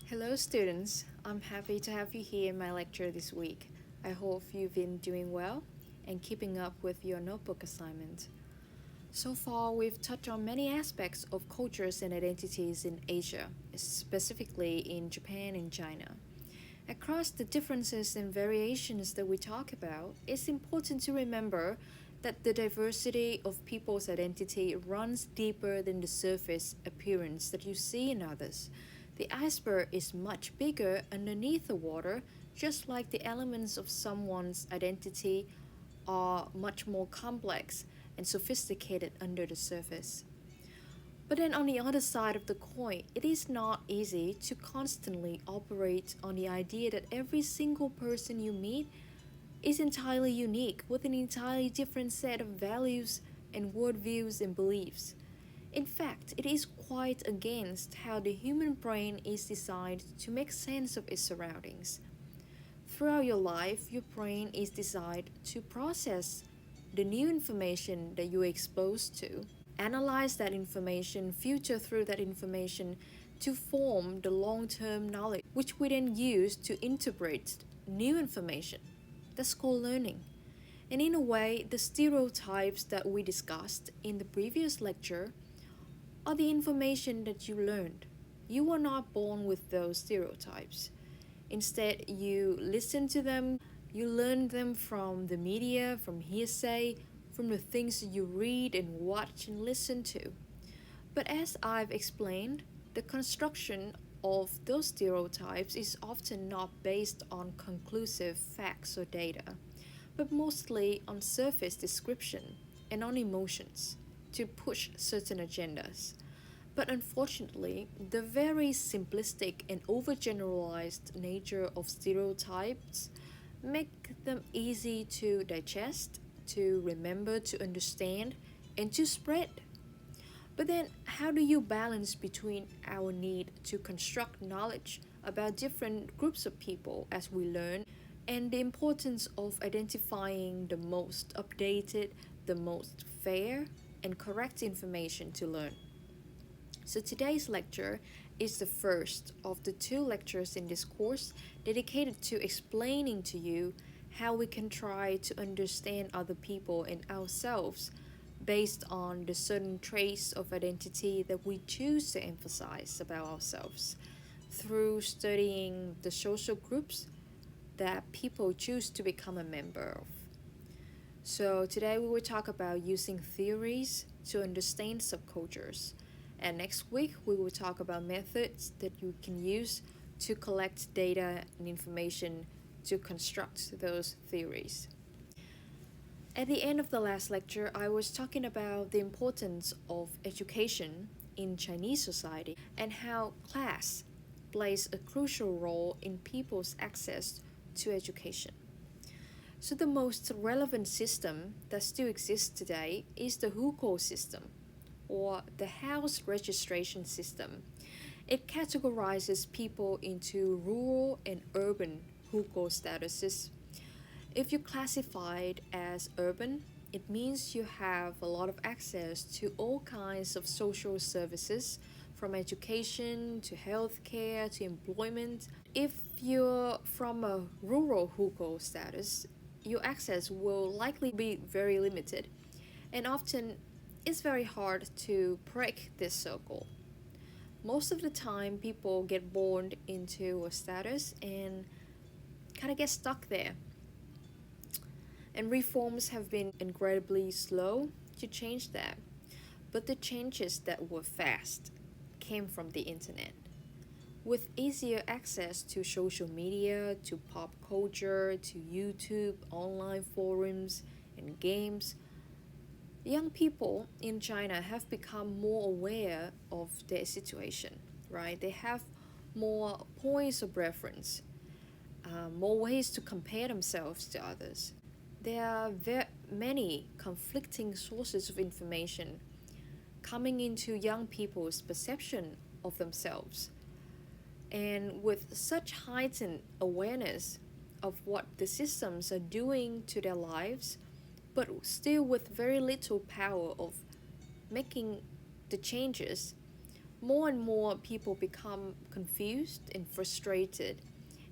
Hello, students. I'm happy to have you here in my lecture this week. I hope you've been doing well and keeping up with your notebook assignment. So far, we've touched on many aspects of cultures and identities in Asia, specifically in Japan and China. Across the differences and variations that we talk about, it's important to remember that the diversity of people's identity runs deeper than the surface appearance that you see in others. The iceberg is much bigger underneath the water, just like the elements of someone's identity are much more complex and sophisticated under the surface. But then on the other side of the coin, it is not easy to constantly operate on the idea that every single person you meet is entirely unique with an entirely different set of values and worldviews and beliefs. In fact, it is quite against how the human brain is designed to make sense of its surroundings. Throughout your life, your brain is designed to process the new information that you're exposed to, analyze that information, filter through that information to form the long term knowledge, which we then use to interpret new information. That's called learning. And in a way, the stereotypes that we discussed in the previous lecture are the information that you learned. You were not born with those stereotypes. Instead, you listen to them, you learn them from the media, from hearsay, from the things you read and watch and listen to. But as I've explained, the construction of those stereotypes is often not based on conclusive facts or data, but mostly on surface description and on emotions to push certain agendas. But unfortunately, the very simplistic and overgeneralized nature of stereotypes make them easy to digest, to remember, to understand, and to spread. But then, how do you balance between our need to construct knowledge about different groups of people as we learn and the importance of identifying the most updated, the most fair, and correct information to learn? So today's lecture is the first of the two lectures in this course dedicated to explaining to you how we can try to understand other people and ourselves based on the certain traits of identity that we choose to emphasize about ourselves through studying the social groups that people choose to become a member of. So today we will talk about using theories to understand subcultures. And next week we will talk about methods that you can use to collect data and information to construct those theories. At the end of the last lecture, I was talking about the importance of education in Chinese society and how class plays a crucial role in people's access to education. So the most relevant system that still exists today is the hukou system, or the house registration system. It categorizes people into rural and urban hukou statuses. If you're classified as urban, it means you have a lot of access to all kinds of social services, from education to healthcare to employment. If you're from a rural hukou status, your access will likely be very limited, and often it's very hard to break this circle. Most of the time, people get born into a status and kind of get stuck there. And reforms have been incredibly slow to change that. But the changes that were fast came from the internet. With easier access to social media, to pop culture, to YouTube, online forums, and games, young people in China have become more aware of their situation, right? They have more points of reference, more ways to compare themselves to others. There are many conflicting sources of information coming into young people's perception of themselves. And with such heightened awareness of what the systems are doing to their lives, but still with very little power of making the changes, more and more people become confused and frustrated,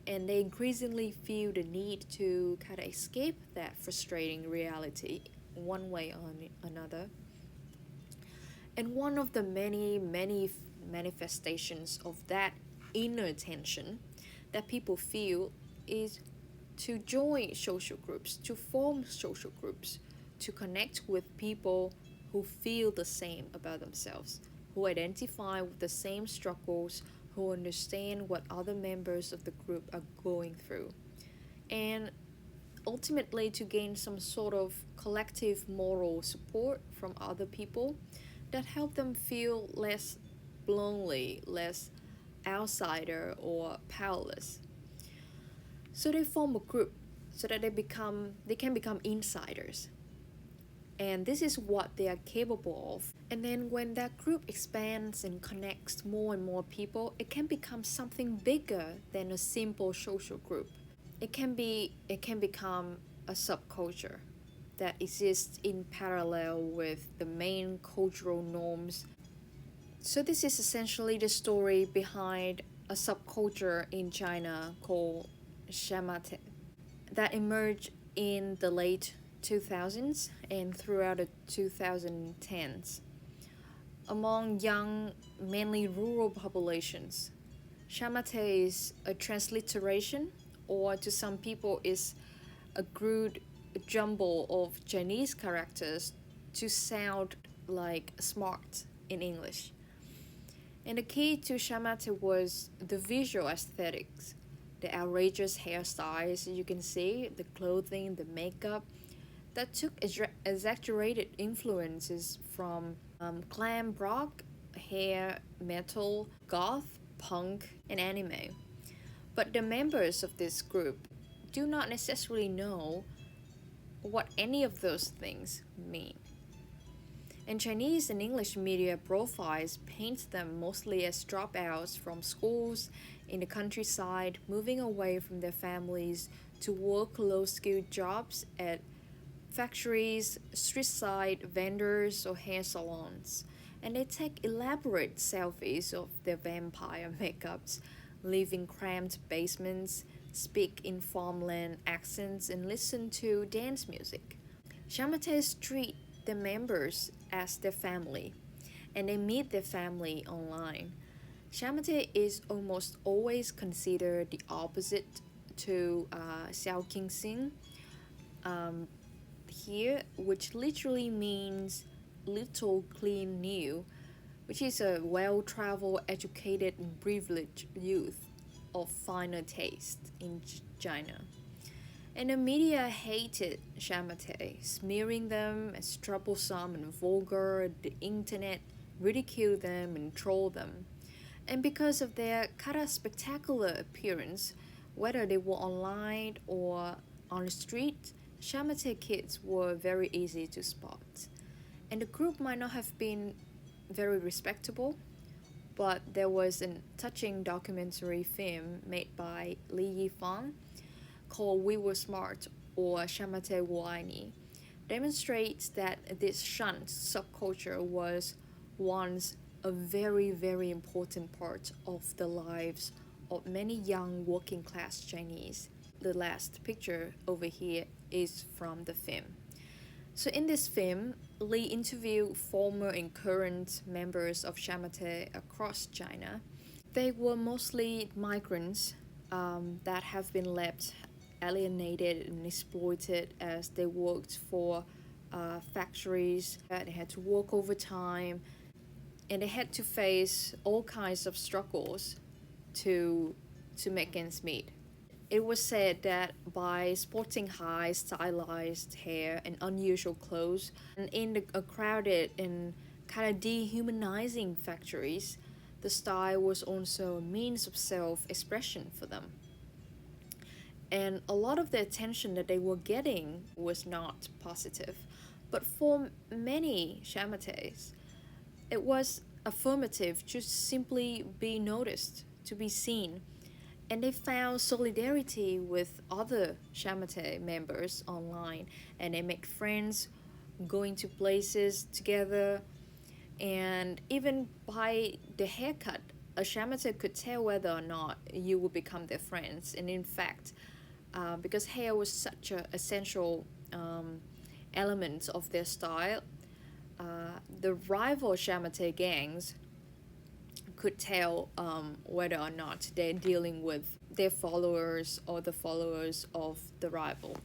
and they increasingly feel the need to kind of escape that frustrating reality one way or another. And one of the many manifestations of that inner tension that people feel is to join social groups, to form social groups, to connect with people who feel the same about themselves, who identify with the same struggles, who understand what other members of the group are going through, and ultimately to gain some sort of collective moral support from other people that help them feel less lonely, less outsider or powerless. So they form a group so that they can become insiders. And this is what they are capable of. And then when that group expands and connects more and more people, it can become something bigger than a simple social group. It can become a subculture that exists in parallel with the main cultural norms. So this is essentially the story behind a subculture in China called Shamate that emerged in the late 2000s and throughout the 2010s among young, mainly rural populations. Shamate is a transliteration, or to some people is a crude jumble of Chinese characters to sound like smart in English. And the key to Shamate was the visual aesthetics, the outrageous hairstyles you can see, the clothing, the makeup that took exaggerated influences from glam rock, hair metal, goth, punk, and anime. But the members of this group do not necessarily know what any of those things mean. And Chinese and English media profiles paint them mostly as dropouts from schools in the countryside, moving away from their families to work low skilled jobs at factories, street side vendors, or hair salons. And they take elaborate selfies of their vampire makeups, live in cramped basements, speak in farmland accents, and listen to dance music. Shamates treat their members as their family, and they meet their family online. Shamate is almost always considered the opposite to Xiao King Sing um, here, which literally means little clean new, which is a well traveled, educated, and privileged youth of finer taste in China. And the media hated Shamate, smearing them as troublesome and vulgar. The internet ridiculed them and trolled them. And because of their kind of spectacular appearance, whether they were online or on the street, Shamate kids were very easy to spot. And the group might not have been very respectable, but there was a touching documentary film made by Li Yifang called We Were Smart or Shamate Wuaini, demonstrates that this shunned subculture was once a very important part of the lives of many young working class Chinese. The last picture over here is from the film. So in this film, Lee interviewed former and current members of Shamate across China. They were mostly migrants that have been left alienated and exploited as they worked for factories. They had to work overtime, and they had to face all kinds of struggles to make ends meet. It was said that by sporting high stylized hair and unusual clothes, and in a crowded and kind of dehumanizing factories, the style was also a means of self expression for them. And a lot of the attention that they were getting was not positive. But for many Shamates, it was affirmative to simply be noticed, to be seen. And they found solidarity with other Shamate members online, and they made friends, going to places together, And even by the haircut, a shamatha could tell whether or not you would become their friends. And in fact, because hair was such an essential element of their style, the rival shamatha gangs could tell whether or not they're dealing with their followers or the followers of the rival.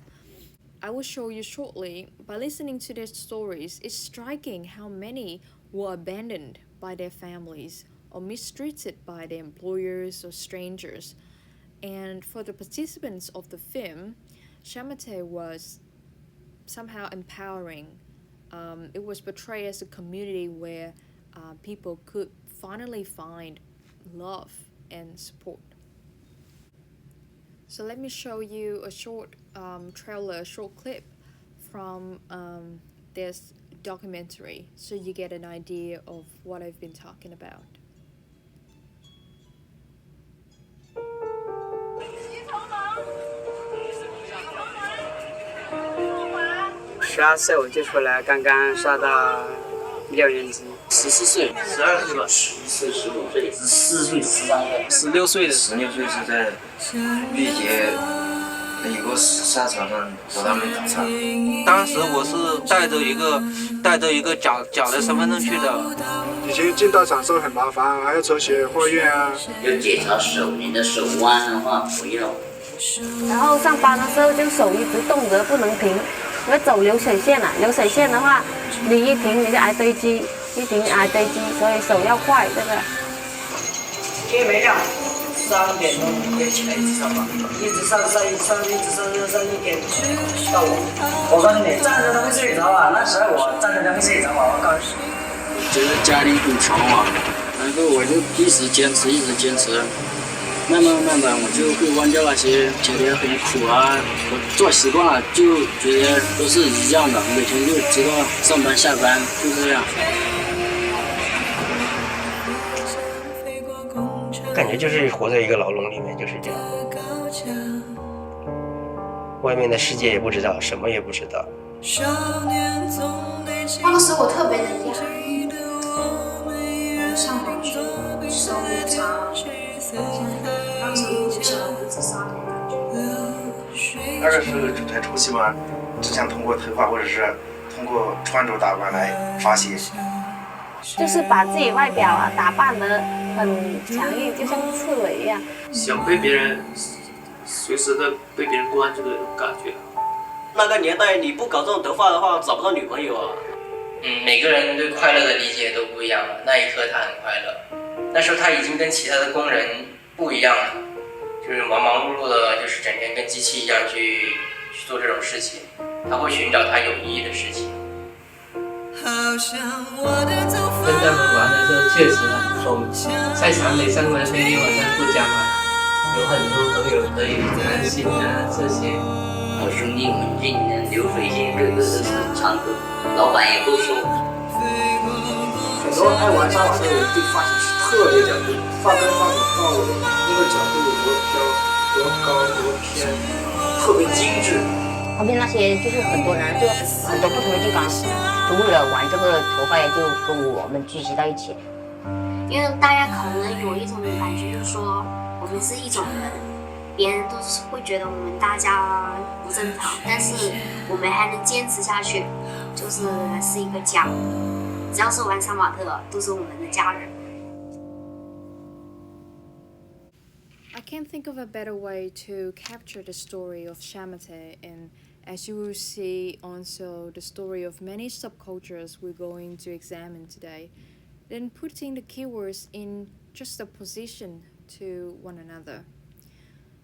I will show you shortly. By listening to their stories, it's striking how many were abandoned by their families or mistreated by their employers or strangers. And for the participants of the film, Shamatay was somehow empowering. It was portrayed as a community where people could finally find love and support. So let me show you a short trailer, a short clip from this documentary so you get an idea of what I've been talking about. 12岁我就出来，刚刚上到6年级。14岁、12岁吧，14岁、15岁、14岁、13岁、16岁的16岁是在毕节的一个沙场上和他们打仗。当时我是带着一个假的身份证去的。以前进道场时候很麻烦，还要抽血货院啊。要检查手，你的手弯的话不要。然后上班的时候就手一直动着不能停，因为走流水线了。流水线的话，你一停你就挨堆积，一停挨堆积，所以手要快，这个。天没亮，3点钟就起来一直上班，一直上一天到我告诉你，站着都会睡着啊！那时候我站着都会睡着啊！我告诉你。就是家里很穷嘛，然后我就一直坚持，慢慢我就会忘掉那些觉得很苦啊，我做习惯了就觉得都是一样的，每天就知道上班下班就这样。感觉就是活在一个牢笼里面，就是这样。外面的世界也不知道，什么也不知道。那个时候我特别的压抑，上网去搜查，当时我就想要自杀的感觉。那个时候很初期嘛，只想通过头发或者是通过穿着打扮来发泄。就是把自己外表啊打扮得很强硬，就像刺猬一样。想被别人随时的被别人关注的那种感觉。那个年代你不搞这种头发的话，找不到女朋友啊。每个人对快乐的理解都不一样了。那一刻他很快乐，那时候他已经跟其他的工人不一样了，就是忙忙碌碌的，就是整天跟机器一样去做这种事情。他会寻找他有意义的事情。跟他们玩的时候确实很疯，在场里上班那天晚上不加班，有很多朋友可以谈心啊这些。好兄弟们进流水线，个个都是常客，老板也不说。很多爱玩沙网的人对发型是特别讲究，发根发尾发尾那个角度有多飘、多高、多偏，特别精致。旁边那些就是很多人，就很多不同的地方，就为了玩这个头发，就跟我们聚集到一起。因为大家可能有一种感觉，就是说我们是一种人，别人都是会觉得我们大家不正常，但是我们还能坚持下去，就是一个家。只要是玩杀马特，都是我们的家人。I can't think of a better way to capture the story of Shamatay, and as you will see also the story of many subcultures we're going to examine today, than putting the keywords in just a position to one another.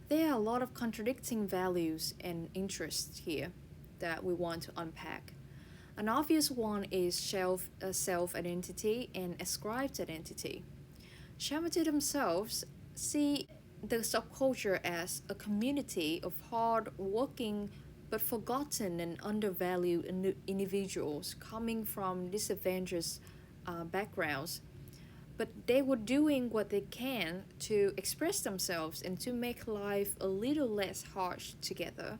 There are a lot of contradicting values and interests here that we want to unpack. An obvious one is self-identity and ascribed identity. Shamatay themselves see the subculture as a community of hard-working but forgotten and undervalued individuals coming from disadvantaged backgrounds. But they were doing what they can to express themselves and to make life a little less harsh together.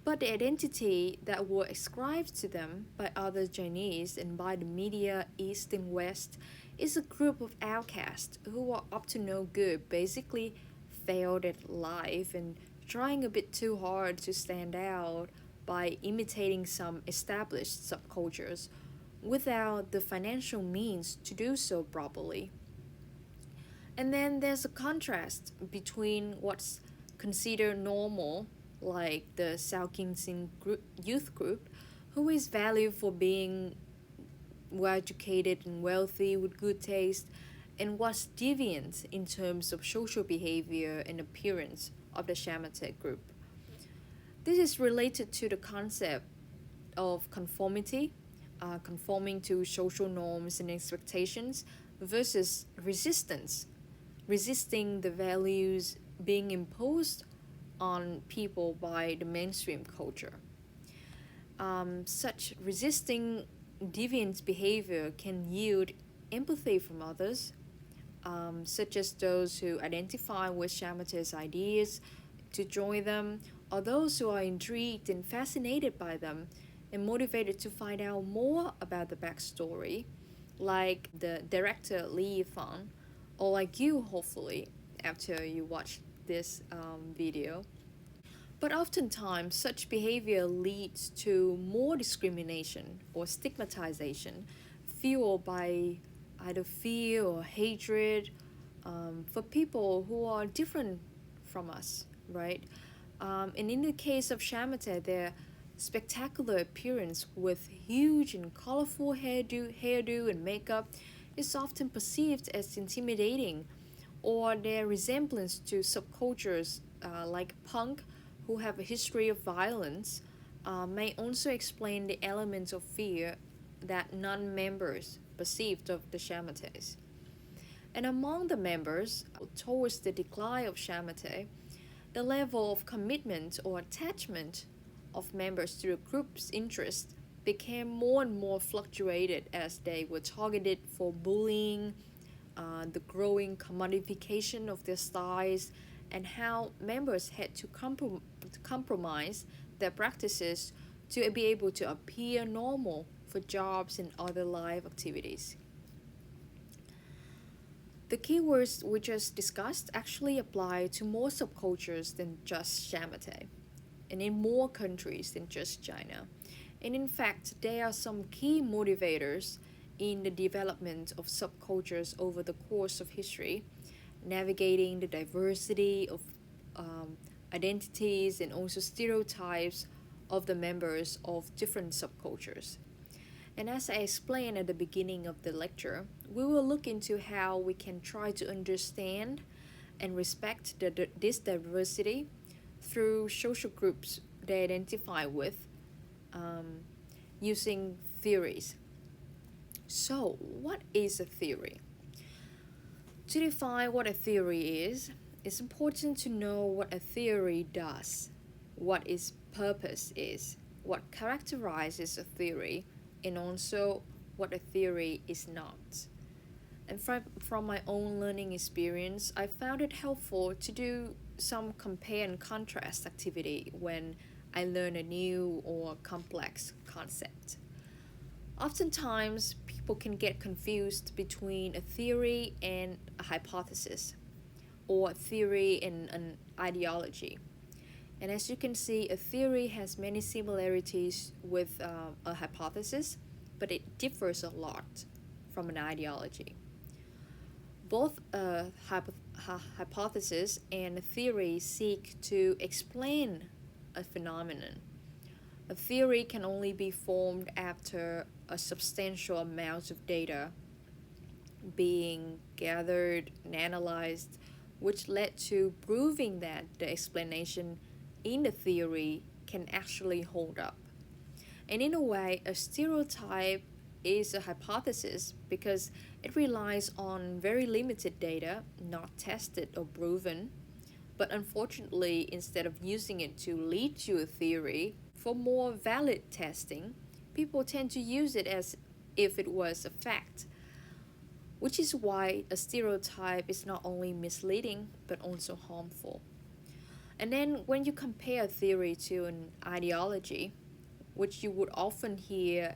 But the identity that were ascribed to them by other Chinese and by the media East and West is a group of outcasts who are up to no good, basically failed at life and trying a bit too hard to stand out by imitating some established subcultures without the financial means to do so properly. And then there's a contrast between what's considered normal, like the Sao Kim Sin youth group, who is valued for being well educated and wealthy with good taste, and what's deviant in terms of social behavior and appearance of the Shamatech group. This is related to the concept of conformity, conforming to social norms and expectations, versus resistance, resisting the values being imposed on people by the mainstream culture. Such resisting deviant behavior can yield empathy from others, such as those who identify with Shamatha's ideas to join them, or those who are intrigued and fascinated by them and motivated to find out more about the backstory, like the director Lee Fan, or like you, hopefully, after you watch this video. But oftentimes, such behavior leads to more discrimination or stigmatization, fueled by either fear or hatred for people who are different from us, right? And in the case of Shamatha, their spectacular appearance with huge and colorful hairdo and makeup is often perceived as intimidating, or their resemblance to subcultures like punk, who have a history of violence, may also explain the elements of fear that non-members perceived of the Shamathas. And among the members, towards the decline of Shamatha, the level of commitment or attachment of members to the group's interest became more and more fluctuated as they were targeted for bullying, the growing commodification of their styles, and how members had to compromise their practices to be able to appear normal for jobs and other life activities. The keywords we just discussed actually apply to more subcultures than just Shamatha, and in more countries than just China. And in fact, there are some key motivators in the development of subcultures over the course of history, navigating the diversity of identities and also stereotypes of the members of different subcultures. And as I explained at the beginning of the lecture, we will look into how we can try to understand and respect this diversity through social groups they identify with, using theories. So, what is a theory? To define what a theory is, it's important to know what a theory does, what its purpose is, what characterizes a theory, and also what a theory is not. And from my own learning experience, I found it helpful to do some compare and contrast activity when I learn a new or complex concept. Oftentimes, people can get confused between a theory and a hypothesis, or a theory and an ideology. And as you can see, a theory has many similarities with a hypothesis, but it differs a lot from an ideology. Both a hypothesis and a theory seek to explain a phenomenon. A theory can only be formed after a substantial amount of data being gathered and analyzed, which led to proving that the explanation in the theory can actually hold up. And in a way, a stereotype is a hypothesis because it relies on very limited data, not tested or proven. But unfortunately, instead of using it to lead to a theory for more valid testing, people tend to use it as if it was a fact, which is why a stereotype is not only misleading but also harmful. And then when you compare a theory to an ideology, which you would often hear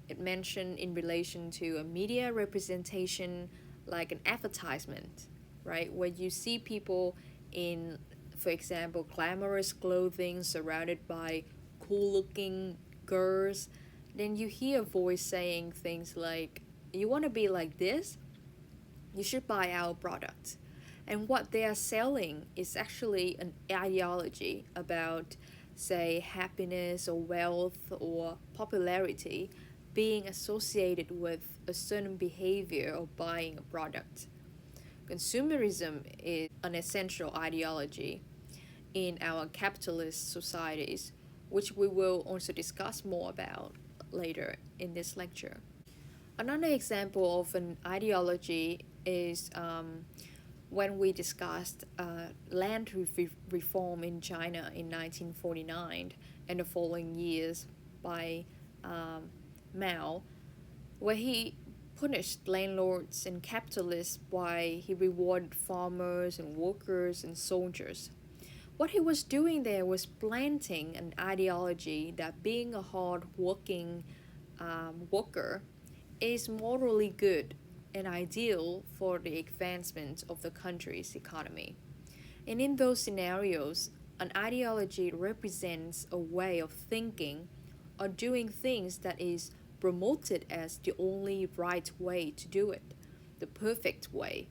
it mentioned in relation to a media representation like an advertisement, right? Where you see people in, for example, glamorous clothing surrounded by cool looking girls, then you hear a voice saying things like, you want to be like this? You should buy our product. And what they are selling is actually an ideology about, say, happiness or wealth or popularity being associated with a certain behavior or buying a product. Consumerism is an essential ideology in our capitalist societies, which we will also discuss more about later in this lecture. Another example of an ideology is when we discussed land reform in China in 1949 and the following years by Mao, where he punished landlords and capitalists while he rewarded farmers and workers and soldiers. What he was doing there was planting an ideology that being a hard-working worker is morally good and ideal for the advancement of the country's economy. And in those scenarios, an ideology represents a way of thinking or doing things that is promoted as the only right way to do it, the perfect way,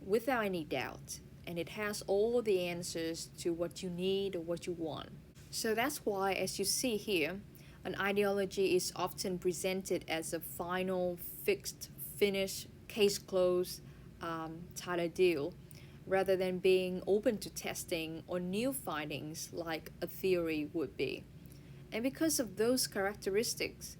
without any doubt. And it has all the answers to what you need or what you want. So that's why, as you see here, an ideology is often presented as a final, fixed, finished, case closed type of deal, rather than being open to testing or new findings like a theory would be. And because of those characteristics,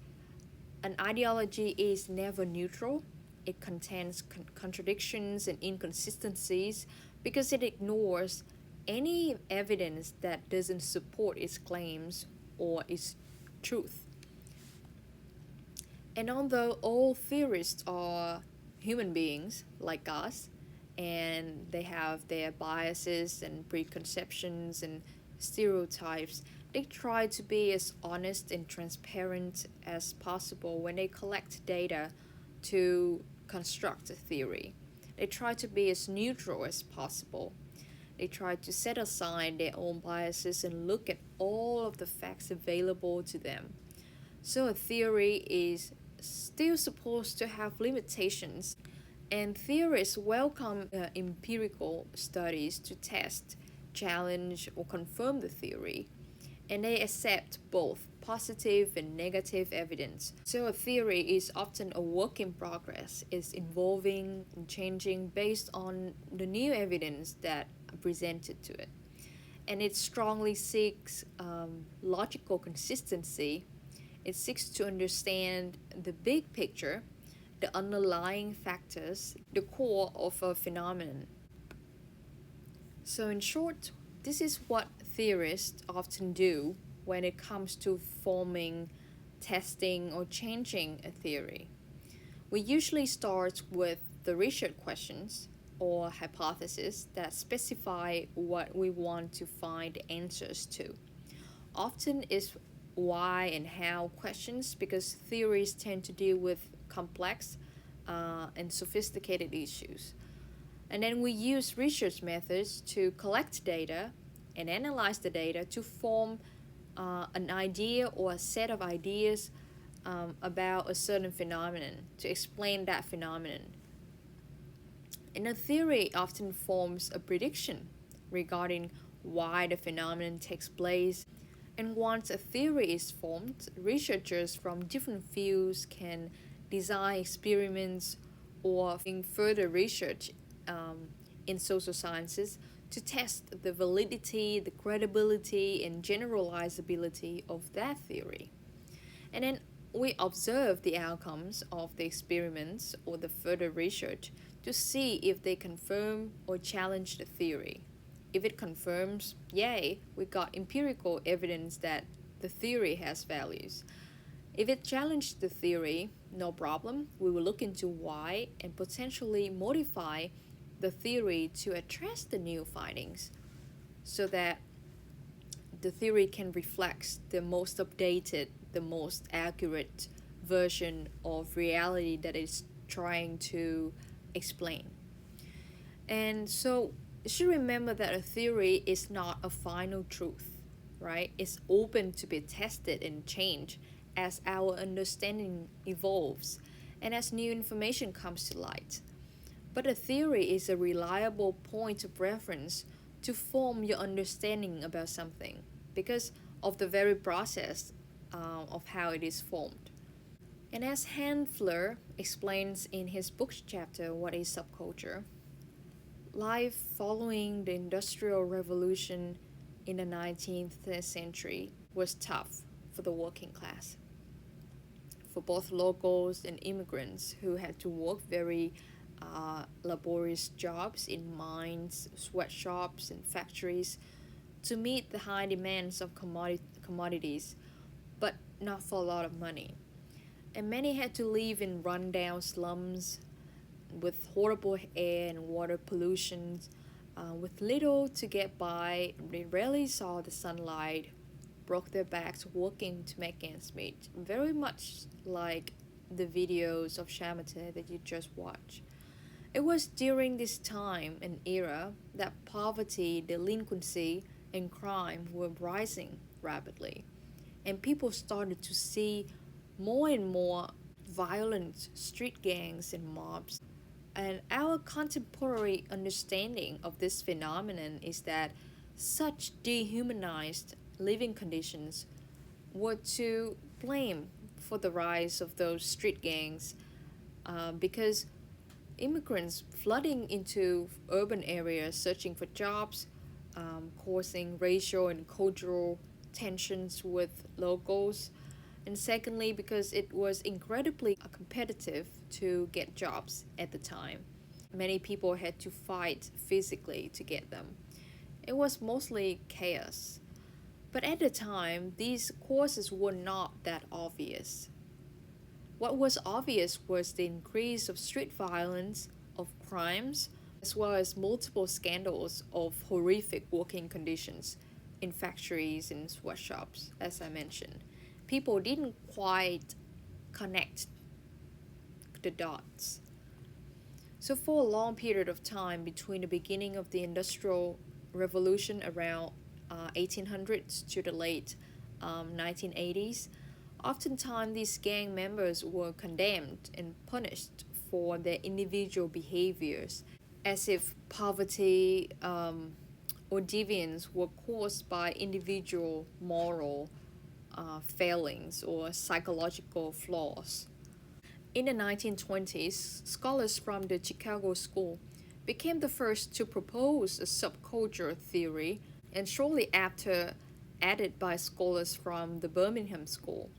an ideology is never neutral. It contains contradictions and inconsistencies because it ignores any evidence that doesn't support its claims or its truth. And although all theorists are human beings like us, and they have their biases and preconceptions and stereotypes, they try to be as honest and transparent as possible when they collect data to construct a theory. They try to be as neutral as possible. They try to set aside their own biases and look at all of the facts available to them. So a theory is still supposed to have limitations, and theorists welcome empirical studies to test, challenge, or confirm the theory, and they accept both positive and negative evidence. So a theory is often a work in progress. It's evolving and changing based on the new evidence that presented to it. And it strongly seeks logical consistency. It seeks to understand the big picture, the underlying factors, the core of a phenomenon. So in short, this is what theorists often do when it comes to forming, testing, or changing a theory. We usually start with the research questions or hypotheses that specify what we want to find answers to. Often it's why and how questions, because theories tend to deal with complex and sophisticated issues. And then we use research methods to collect data and analyze the data to form an idea or a set of ideas about a certain phenomenon, to explain that phenomenon. And a theory often forms a prediction regarding why the phenomenon takes place. And once a theory is formed, researchers from different fields can design experiments or further research in social sciences to test the validity, the credibility, and generalizability of that theory. And then we observe the outcomes of the experiments or the further research to see if they confirm or challenge the theory. If it confirms, yay, we got empirical evidence that the theory has values. If it challenged the theory, no problem, we will look into why and potentially modify the theory to address the new findings. so that the theory can reflect the most updated, the most accurate version of reality that it's trying to explain. And so you should remember that a theory is not a final truth, right? It's open to be tested and changed as our understanding evolves and as new information comes to light. But a theory is a reliable point of reference to form your understanding about something because of the very process of how it is formed. And as Handler explains in his book chapter, What is Subculture? Life following the Industrial Revolution in the 19th century was tough for the working class. For both locals and immigrants who had to work very laborious jobs in mines, sweatshops, and factories to meet the high demands of commodities, but not for a lot of money. And many had to live in rundown slums with horrible air and water pollution, with little to get by. They rarely saw the sunlight, broke their backs working to make ends meet, very much like the videos of Shamatha that you just watched. It was during this time and era that poverty, delinquency, and crime were rising rapidly, and people started to see more and more violent street gangs and mobs. And our contemporary understanding of this phenomenon is that such dehumanized living conditions were to blame for the rise of those street gangs because immigrants flooding into urban areas searching for jobs, causing racial and cultural tensions with locals. And secondly, because it was incredibly competitive to get jobs at the time. Many people had to fight physically to get them. It was mostly chaos. But at the time, these causes were not that obvious. What was obvious was the increase of street violence, of crimes, as well as multiple scandals of horrific working conditions in factories and sweatshops, as I mentioned. People didn't quite connect the dots. So for a long period of time between the beginning of the Industrial Revolution around 1800s to the late 1980s, oftentimes these gang members were condemned and punished for their individual behaviors, as if poverty or deviance were caused by individual moral failings or psychological flaws. In the 1920s, scholars from the Chicago School became the first to propose a subculture theory, and shortly after added by scholars from the Birmingham School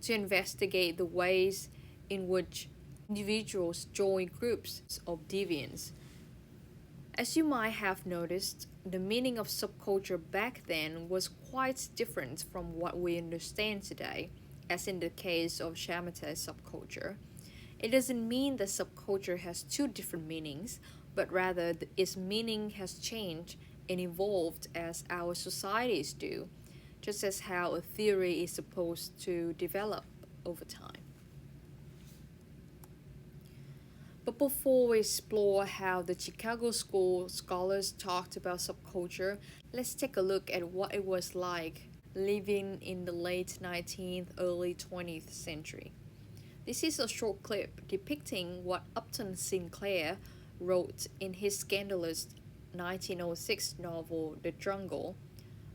to investigate the ways in which individuals join groups of deviants. As you might have noticed, the meaning of subculture back then was quite different from what we understand today, as in the case of Shamatha's subculture. It doesn't mean that subculture has two different meanings, but rather its meaning has changed and evolved as our societies do, just as how a theory is supposed to develop over time. But before we explore how the Chicago School scholars talked about subculture, let's take a look at what it was like living in the late 19th, early 20th century. This is a short clip depicting what Upton Sinclair wrote in his scandalous 1906 novel The Jungle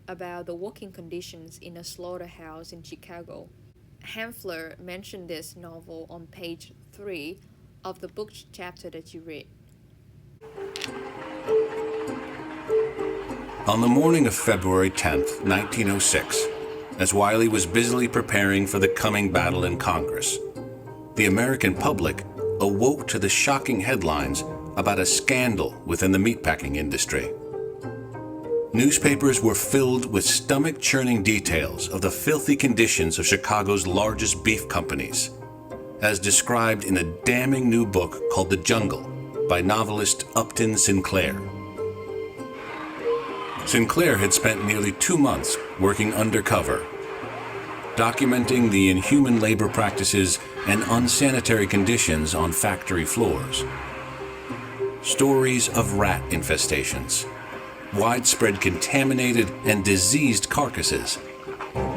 about the working conditions in a slaughterhouse in Chicago. Handler mentioned this novel on page 3 of the book chapter that you read. On the morning of February 10th, 1906, as Wiley was busily preparing for the coming battle in Congress, the American public awoke to the shocking headlines about a scandal within the meatpacking industry. Newspapers were filled with stomach-churning details of the filthy conditions of Chicago's largest beef companies, as described in a damning new book called The Jungle by novelist Upton Sinclair. Sinclair had spent nearly 2 months working undercover, documenting the inhuman labor practices and unsanitary conditions on factory floors. Stories of rat infestations, widespread contaminated and diseased carcasses,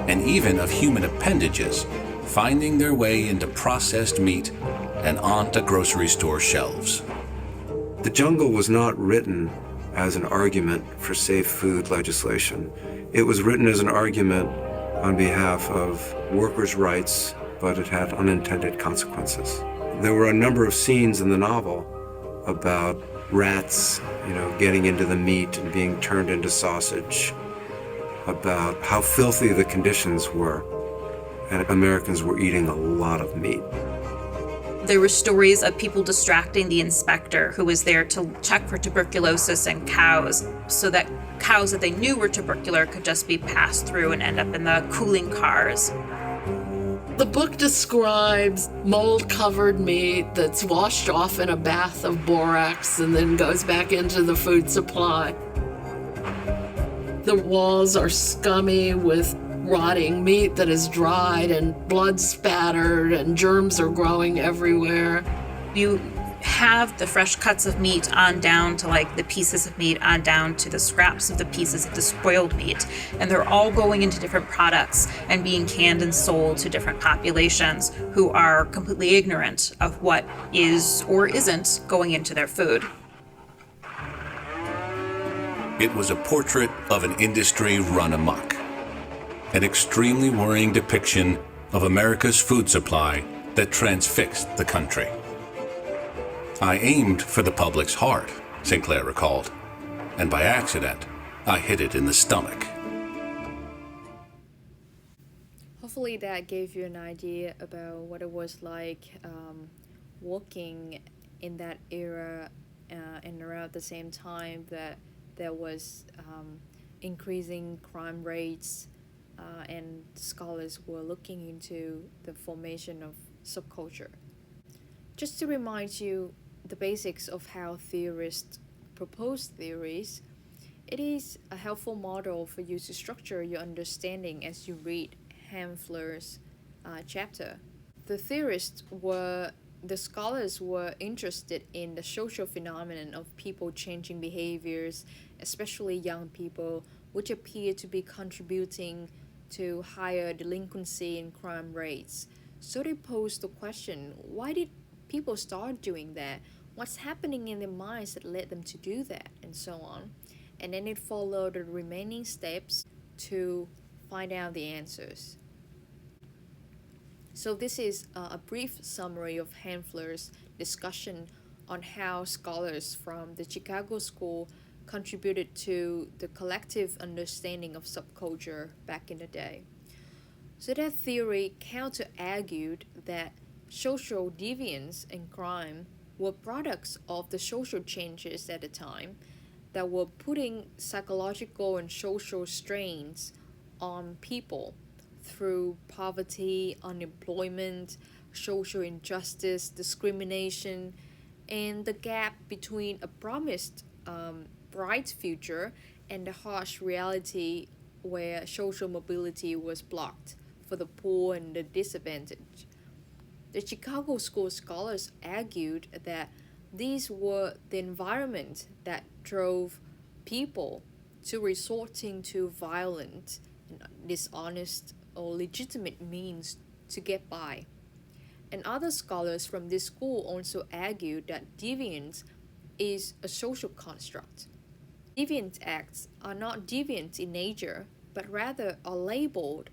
and even of human appendages finding their way into processed meat and onto grocery store shelves. The jungle was not written as an argument for safe food legislation. It was written as an argument on behalf of workers' rights, but it had unintended consequences. There were a number of scenes in the novel about rats, getting into the meat and being turned into sausage, about how filthy the conditions were, and Americans were eating a lot of meat. There were stories of people distracting the inspector who was there to check for tuberculosis in cows, so that cows that they knew were tubercular could just be passed through and end up in the cooling cars. The book describes mold-covered meat that's washed off in a bath of borax and then goes back into the food supply. The walls are scummy with rotting meat that is dried and blood spattered and germs are growing everywhere. You have the fresh cuts of meat on down to the pieces of meat on down to the scraps of the pieces of the spoiled meat, and they're all going into different products and being canned and sold to different populations who are completely ignorant of what is or isn't going into their food. It was a portrait of an industry run amok, an extremely worrying depiction of America's food supply that transfixed the country. I aimed for the public's heart, Sinclair recalled, and by accident, I hit it in the stomach. Hopefully that gave you an idea about what it was like working in that era and around the same time that there was increasing crime rates and scholars were looking into the formation of subculture. Just to remind you the basics of how theorists propose theories, it is a helpful model for you to structure your understanding as you read Hanfler's chapter. The scholars were interested in the social phenomenon of people changing behaviors, especially young people, which appear to be contributing to higher delinquency and crime rates. So they posed the question, why did people start doing that? What's happening in their minds that led them to do that? And so on. And then it followed the remaining steps to find out the answers. So this is a brief summary of Hanfler's discussion on how scholars from the Chicago School contributed to the collective understanding of subculture back in the day. So that theory counter-argued that social deviance and crime were products of the social changes at the time that were putting psychological and social strains on people through poverty, unemployment, social injustice, discrimination, and the gap between a promised bright future and the harsh reality where social mobility was blocked for the poor and the disadvantaged. The Chicago School scholars argued that these were the environment that drove people to resorting to violent, dishonest, or legitimate means to get by. And other scholars from this school also argued that deviance is a social construct. Deviant acts are not deviant in nature, but rather are labeled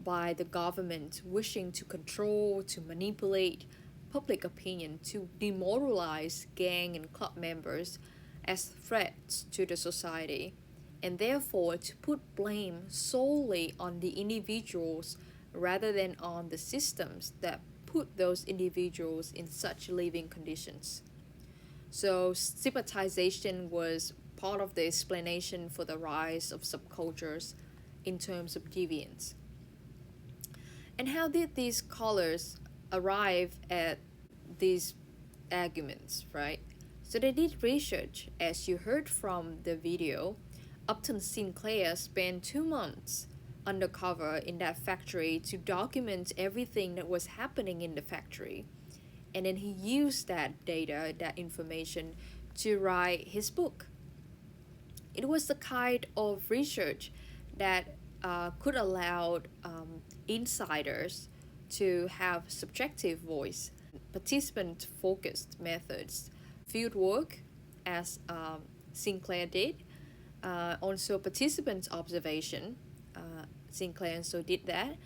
by the government wishing to control, to manipulate public opinion, to demoralize gang and club members as threats to the society, and therefore to put blame solely on the individuals rather than on the systems that put those individuals in such living conditions. So stigmatization was part of the explanation for the rise of subcultures in terms of deviance. And how did these scholars arrive at these arguments, right? So they did research, as you heard from the video, Upton Sinclair spent 2 months undercover in that factory to document everything that was happening in the factory. And then he used that data, that information, to write his book. It was the kind of research that could allow insiders to have subjective voice, participant-focused methods, field work, as Sinclair did, also participant observation. Sinclair also did that.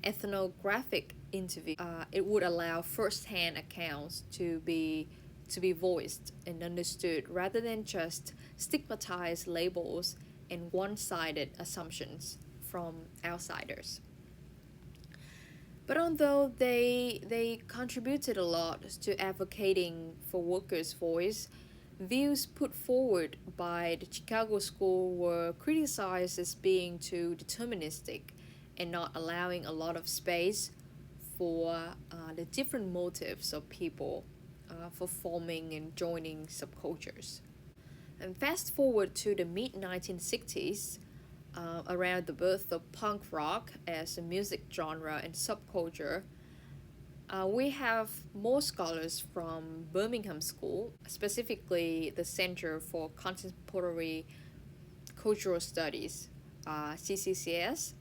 Ethnographic interview. It would allow first-hand accounts to be voiced and understood rather than just stigmatized labels and one-sided assumptions from outsiders. But although they contributed a lot to advocating for workers' voice, views put forward by the Chicago School were criticized as being too deterministic and not allowing a lot of space for the different motives of people for forming and joining subcultures. And fast forward to the mid-1960s, around the birth of punk rock as a music genre and subculture, we have more scholars from Birmingham School, specifically the Center for Contemporary Cultural Studies, CCCS,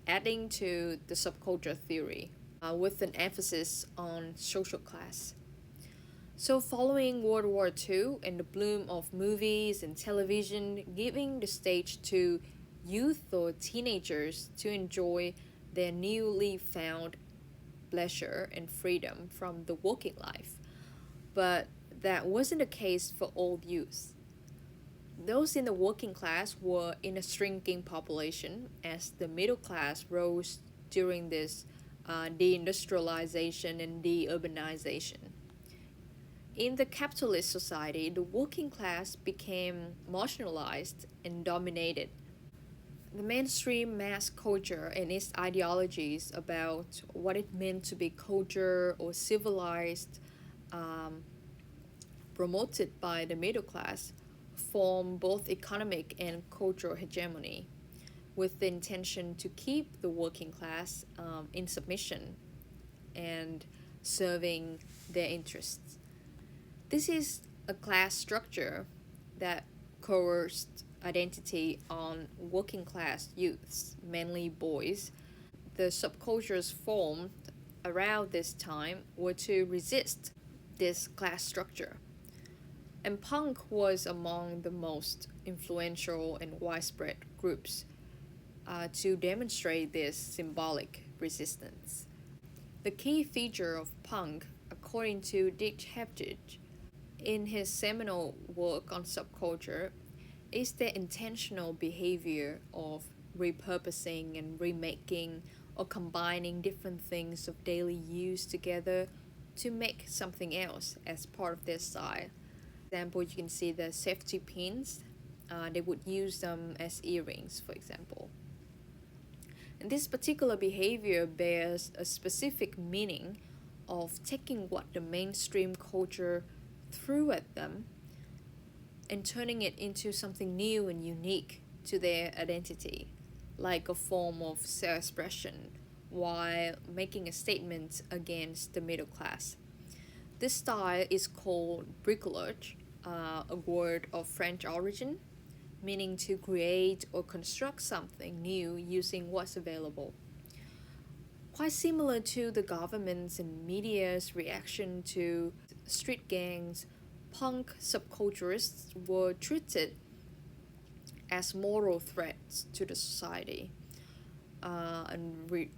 adding to the subculture theory with an emphasis on social class. So following World War II and the bloom of movies and television giving the stage to youth or teenagers to enjoy their newly found pleasure and freedom from the working life. But that wasn't the case for all youth. Those in the working class were in a shrinking population as the middle class rose during this deindustrialization and deurbanization. In the capitalist society, the working class became marginalized and dominated. The mainstream mass culture and its ideologies about what it meant to be culture or civilized, promoted by the middle class, form both economic and cultural hegemony, with the intention to keep the working class in submission and serving their interests. This is a class structure that coerced identity on working class youths, mainly boys. The subcultures formed around this time were to resist this class structure. And punk was among the most influential and widespread groups to demonstrate this symbolic resistance. The key feature of punk, according to Dick Heptich, in his seminal work on subculture, is the intentional behavior of repurposing and remaking or combining different things of daily use together to make something else as part of their style. For example, you can see the safety pins. They would use them as earrings, for example. And this particular behavior bears a specific meaning of taking what the mainstream culture threw at them and turning it into something new and unique to their identity, like a form of self-expression, while making a statement against the middle class. This style is called bricolage, a word of French origin, meaning to create or construct something new using what's available. Quite similar to the government's and media's reaction to street gangs, punk subculturists were treated as moral threats to the society, and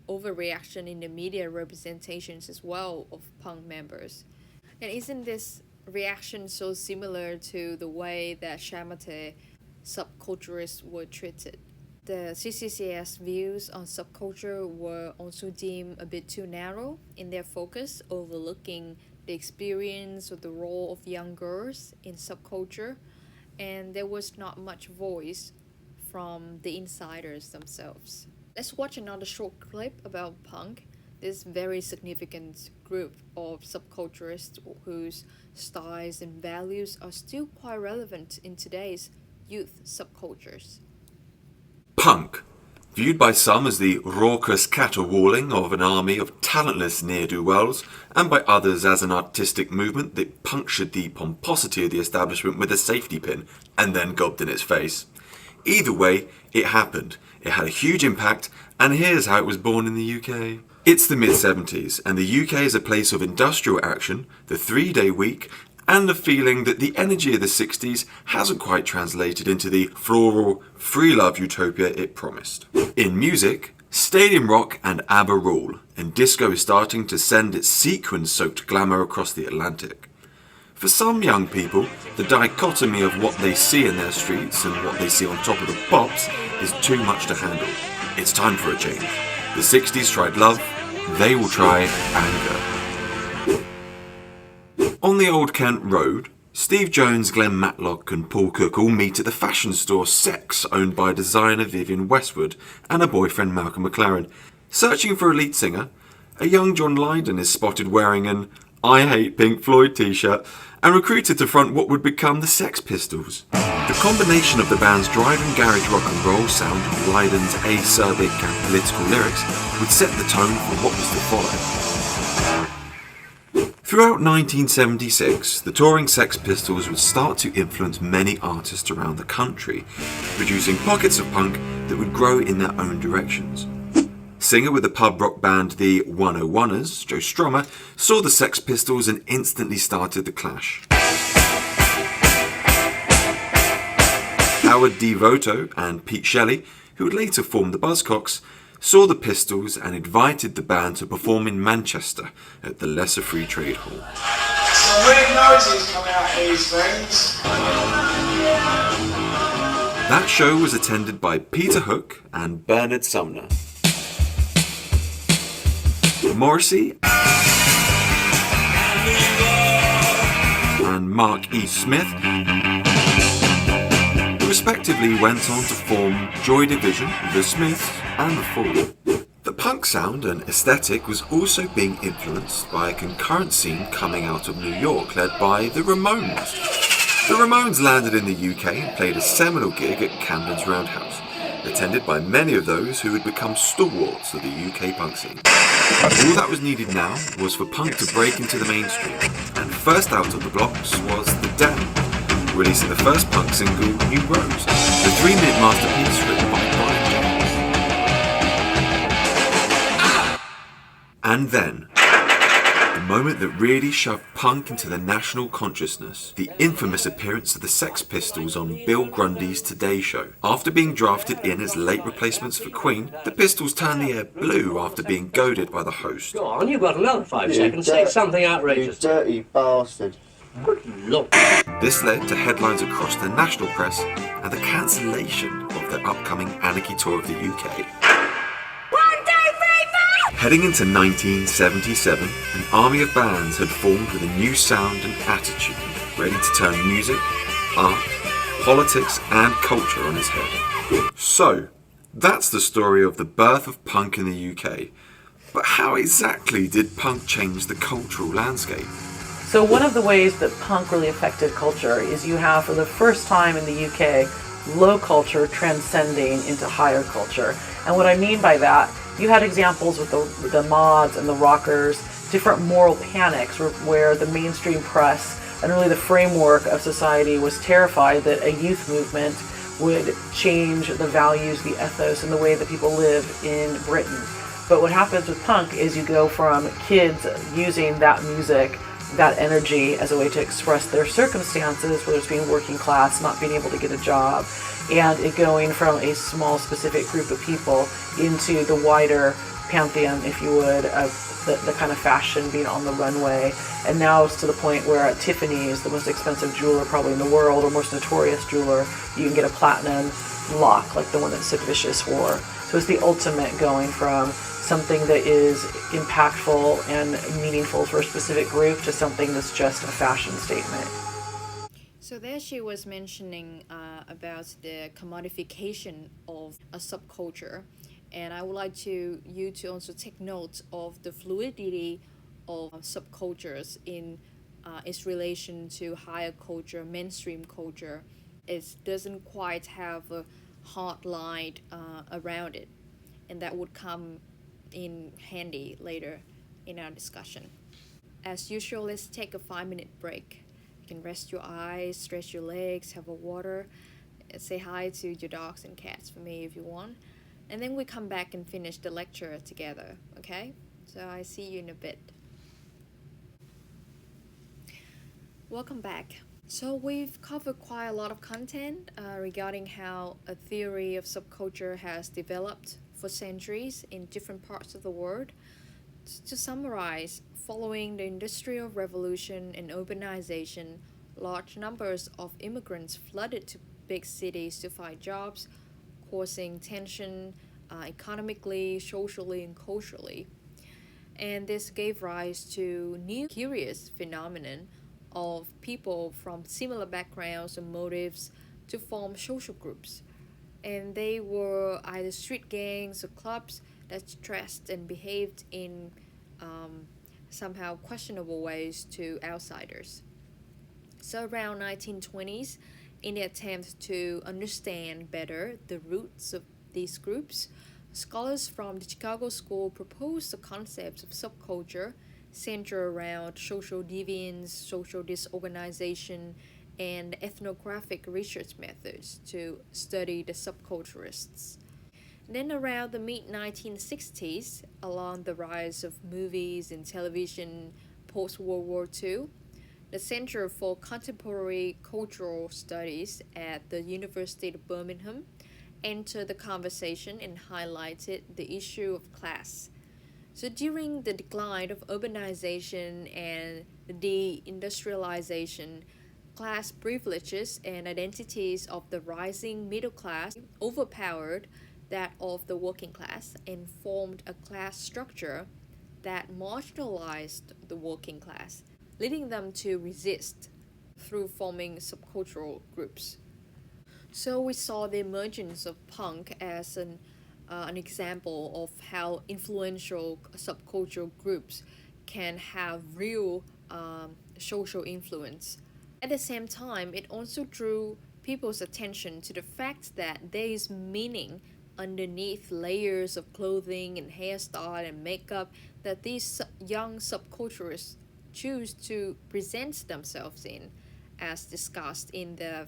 overreaction in the media representations as well of punk members. And isn't this reaction so similar to the way that Shamate subculturists were treated? The CCCS views on subculture were also deemed a bit too narrow in their focus, overlooking the experience or the role of young girls in subculture, and there was not much voice from the insiders themselves. Let's watch another short clip about punk, this very significant group of subculturists whose styles and values are still quite relevant in today's youth subcultures. Punk. Viewed by some as the raucous caterwauling of an army of talentless ne'er-do-wells, and by others as an artistic movement that punctured the pomposity of the establishment with a safety pin and then gobbled in its face. Either way, it happened. It had a huge impact, and here's how it was born in the UK. It's the mid-70s, and the UK is a place of industrial action, the 3-day week, and the feeling that the energy of the 60s hasn't quite translated into the floral, free love utopia it promised. In music, stadium rock and ABBA rule, and disco is starting to send its sequin-soaked glamour across the Atlantic. For some young people, the dichotomy of what they see in their streets and what they see on top of the pops is too much to handle. It's time for a change. The 60s tried love, they will try anger. On the Old Kent Road, Steve Jones, Glenn Matlock and Paul Cook all meet at the fashion store Sex, owned by designer Vivienne Westwood and her boyfriend Malcolm McLaren. Searching for a lead singer, a young John Lydon is spotted wearing an I Hate Pink Floyd t-shirt and recruited to front what would become the Sex Pistols. The combination of the band's driving garage rock and roll sound and Lydon's acerbic and political lyrics would set the tone for what was to follow. Throughout 1976, the touring Sex Pistols would start to influence many artists around the country, producing pockets of punk that would grow in their own directions. Singer with the pub rock band The 101ers, Joe Strummer, saw the Sex Pistols and instantly started the clash. Howard Devoto and Pete Shelley, who would later form the Buzzcocks, saw the Pistols and invited the band to perform in Manchester at the Lesser Free Trade Hall. Some weird noises coming out of these things. That show was attended by Peter Hook and Bernard Sumner. Morrissey and Mark E. Smith respectively went on to form Joy Division, The Smiths and The Fall. The punk sound and aesthetic was also being influenced by a concurrent scene coming out of New York led by the Ramones. The Ramones landed in the UK and played a seminal gig at Camden's Roundhouse, attended by many of those who had become stalwarts of the UK punk scene. All that was needed now was for punk to break into the mainstream, and first out of the blocks was The Damned, releasing the first punk single, New Rose, the 3-minute masterpiece written by Brian Jones. And then, the moment that really shoved punk into the national consciousness, the infamous appearance of the Sex Pistols on Bill Grundy's Today Show. After being drafted in as late replacements for Queen, the Pistols turned the air blue after being goaded by the host. Go on, you've got another 5 seconds. Say something outrageous. You dirty bastard. Good Lord. This led to headlines across the national press and the cancellation of their upcoming Anarchy tour of the UK. Heading into 1977, an army of bands had formed with a new sound and attitude, ready to turn music, art, politics and culture on its head. So, that's the story of the birth of punk in the UK. But how exactly did punk change the cultural landscape? So one of the ways that punk really affected culture is you have, for the first time in the UK, low culture transcending into higher culture. And what I mean by that, you had examples with the mods and the rockers, different moral panics where the mainstream press and really the framework of society was terrified that a youth movement would change the values, the ethos, and the way that people live in Britain. But what happens with punk is you go from kids using that music, that energy as a way to express their circumstances, whether it's being working class, not being able to get a job, and it going from a small specific group of people into the wider pantheon, if you would, of the kind of fashion being on the runway. And now it's to the point where at Tiffany's, the most expensive jeweler probably in the world, or most notorious jeweler, you can get a platinum lock like the one that Sid Vicious wore. So it's the ultimate going from something that is impactful and meaningful for a specific group to something that's just a fashion statement. So there she was mentioning about the commodification of a subculture, and I would like you to also take note of the fluidity of subcultures in its relation to higher culture, mainstream culture. It doesn't quite have a hard line around it, and that would come in handy later in our discussion. As usual, let's take a 5-minute break. You can rest your eyes, stretch your legs, have a water, say hi to your dogs and cats for me if you want, and then we come back and finish the lecture together, okay? So I see you in a bit. Welcome back. So we've covered quite a lot of content regarding how a theory of subculture has developed for centuries in different parts of the world. To summarize, following the Industrial Revolution and urbanization, large numbers of immigrants flooded to big cities to find jobs, causing tension economically, socially, and culturally. And this gave rise to new curious phenomenon of people from similar backgrounds and motives to form social groups. And they were either street gangs or clubs that dressed and behaved in somehow questionable ways to outsiders. So around 1920s, in the attempt to understand better the roots of these groups, scholars from the Chicago School proposed the concepts of subculture centered around social deviance, social disorganization, and ethnographic research methods to study the subculturists. Then, around the mid 1960s, along the rise of movies and television post World War II, the Center for Contemporary Cultural Studies at the University of Birmingham entered the conversation and highlighted the issue of class. So during the decline of urbanization and the deindustrialization, class privileges and identities of the rising middle class overpowered that of the working class and formed a class structure that marginalized the working class, leading them to resist through forming subcultural groups. So we saw the emergence of punk as an example of how influential subcultural groups can have real social influence. At the same time, it also drew people's attention to the fact that there is meaning underneath layers of clothing and hairstyle and makeup that these young subculturists choose to present themselves in, as discussed in the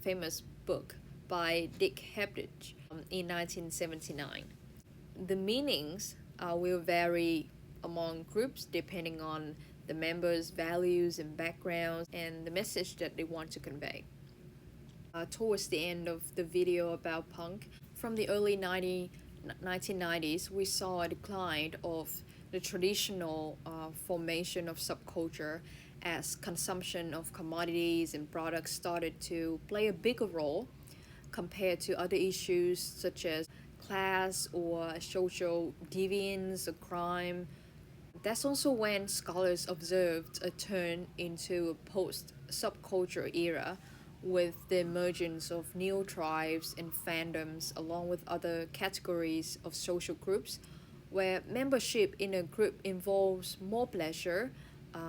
famous book by Dick Hebdige in 1979. The meanings will vary among groups depending on the members' values and backgrounds and the message that they want to convey. Towards the end of the video about punk, from the early 1990s, we saw a decline of the traditional formation of subculture as consumption of commodities and products started to play a bigger role compared to other issues such as class or social deviance or crime. That's also when scholars observed a turn into a post-subculture era with the emergence of new tribes and fandoms along with other categories of social groups where membership in a group involves more pleasure,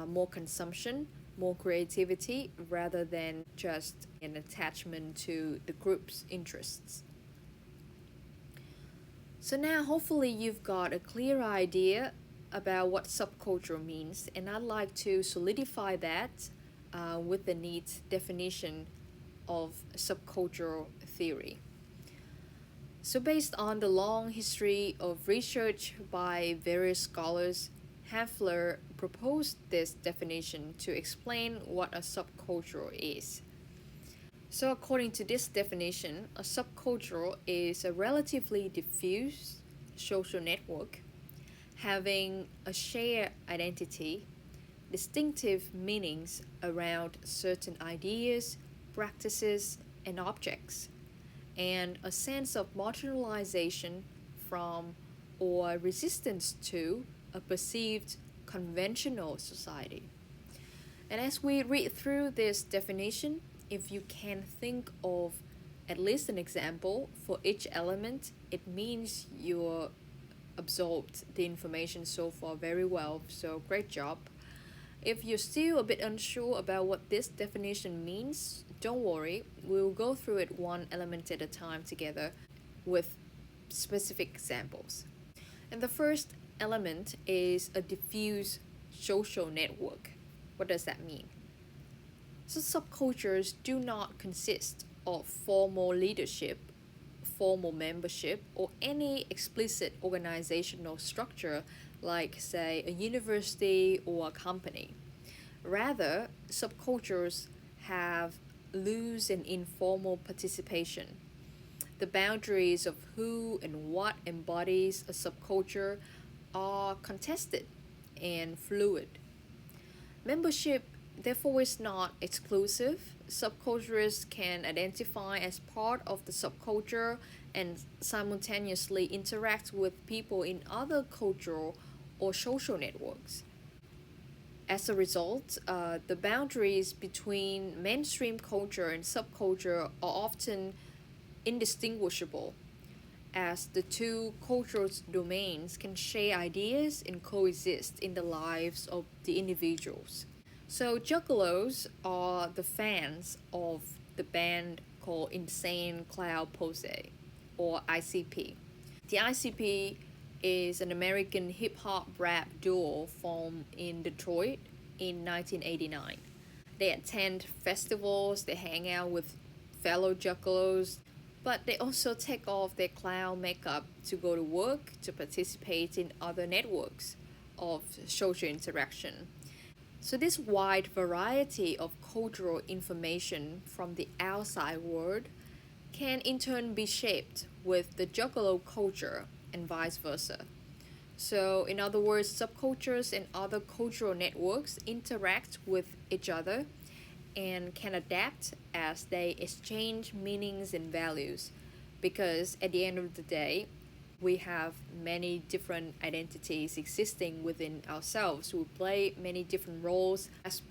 more consumption, more creativity rather than just an attachment to the group's interests. So now hopefully you've got a clear idea about what subculture means, and I'd like to solidify that with the neat definition of subcultural theory. So based on the long history of research by various scholars, Hafler proposed this definition to explain what a subculture is. So according to this definition, a subculture is a relatively diffuse social network having a shared identity, distinctive meanings around certain ideas, practices, and objects, and a sense of marginalization from or resistance to a perceived conventional society. And as we read through this definition, if you can think of at least an example for each element, it means you're absorbed the information so far very well, so great job. If you're still a bit unsure about what this definition means, don't worry, we'll go through it one element at a time together with specific examples. And the first element is a diffuse social network. What does that mean? So subcultures do not consist of formal leadership, formal membership, or any explicit organizational structure like, say, a university or a company. Rather, subcultures have loose and informal participation. The boundaries of who and what embodies a subculture are contested and fluid. Membership, therefore, is not exclusive. Subcultures can identify as part of the subculture and simultaneously interact with people in other cultural or social networks. As a result, the boundaries between mainstream culture and subculture are often indistinguishable, as the two cultural domains can share ideas and coexist in the lives of the individuals. So, Juggalos are the fans of the band called Insane Cloud Pose, or ICP. The ICP is an American hip hop rap duo formed in Detroit in 1989. They attend festivals, they hang out with fellow Juggalos, but they also take off their clown makeup to go to work to participate in other networks of social interaction. So, this wide variety of cultural information from the outside world can in turn be shaped with the Juggalo culture and vice versa. So, in other words, subcultures and other cultural networks interact with each other and can adapt as they exchange meanings and values, because at the end of the day, we have many different identities existing within ourselves. We play many different roles. As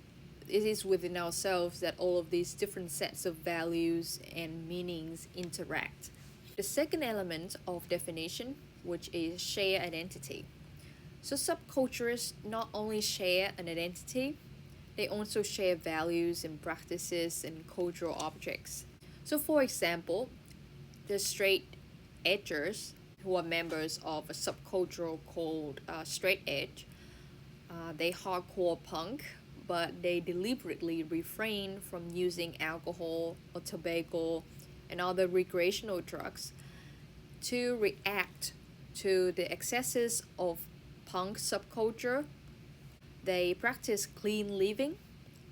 it is within ourselves that all of these different sets of values and meanings interact. The second element of definition, which is shared identity. So subcultures not only share an identity, they also share values and practices and cultural objects. So for example, the straight edgers, who are members of a subculture called straight edge, they hardcore punk, but they deliberately refrain from using alcohol or tobacco and other recreational drugs to react to the excesses of punk subculture. They practice clean living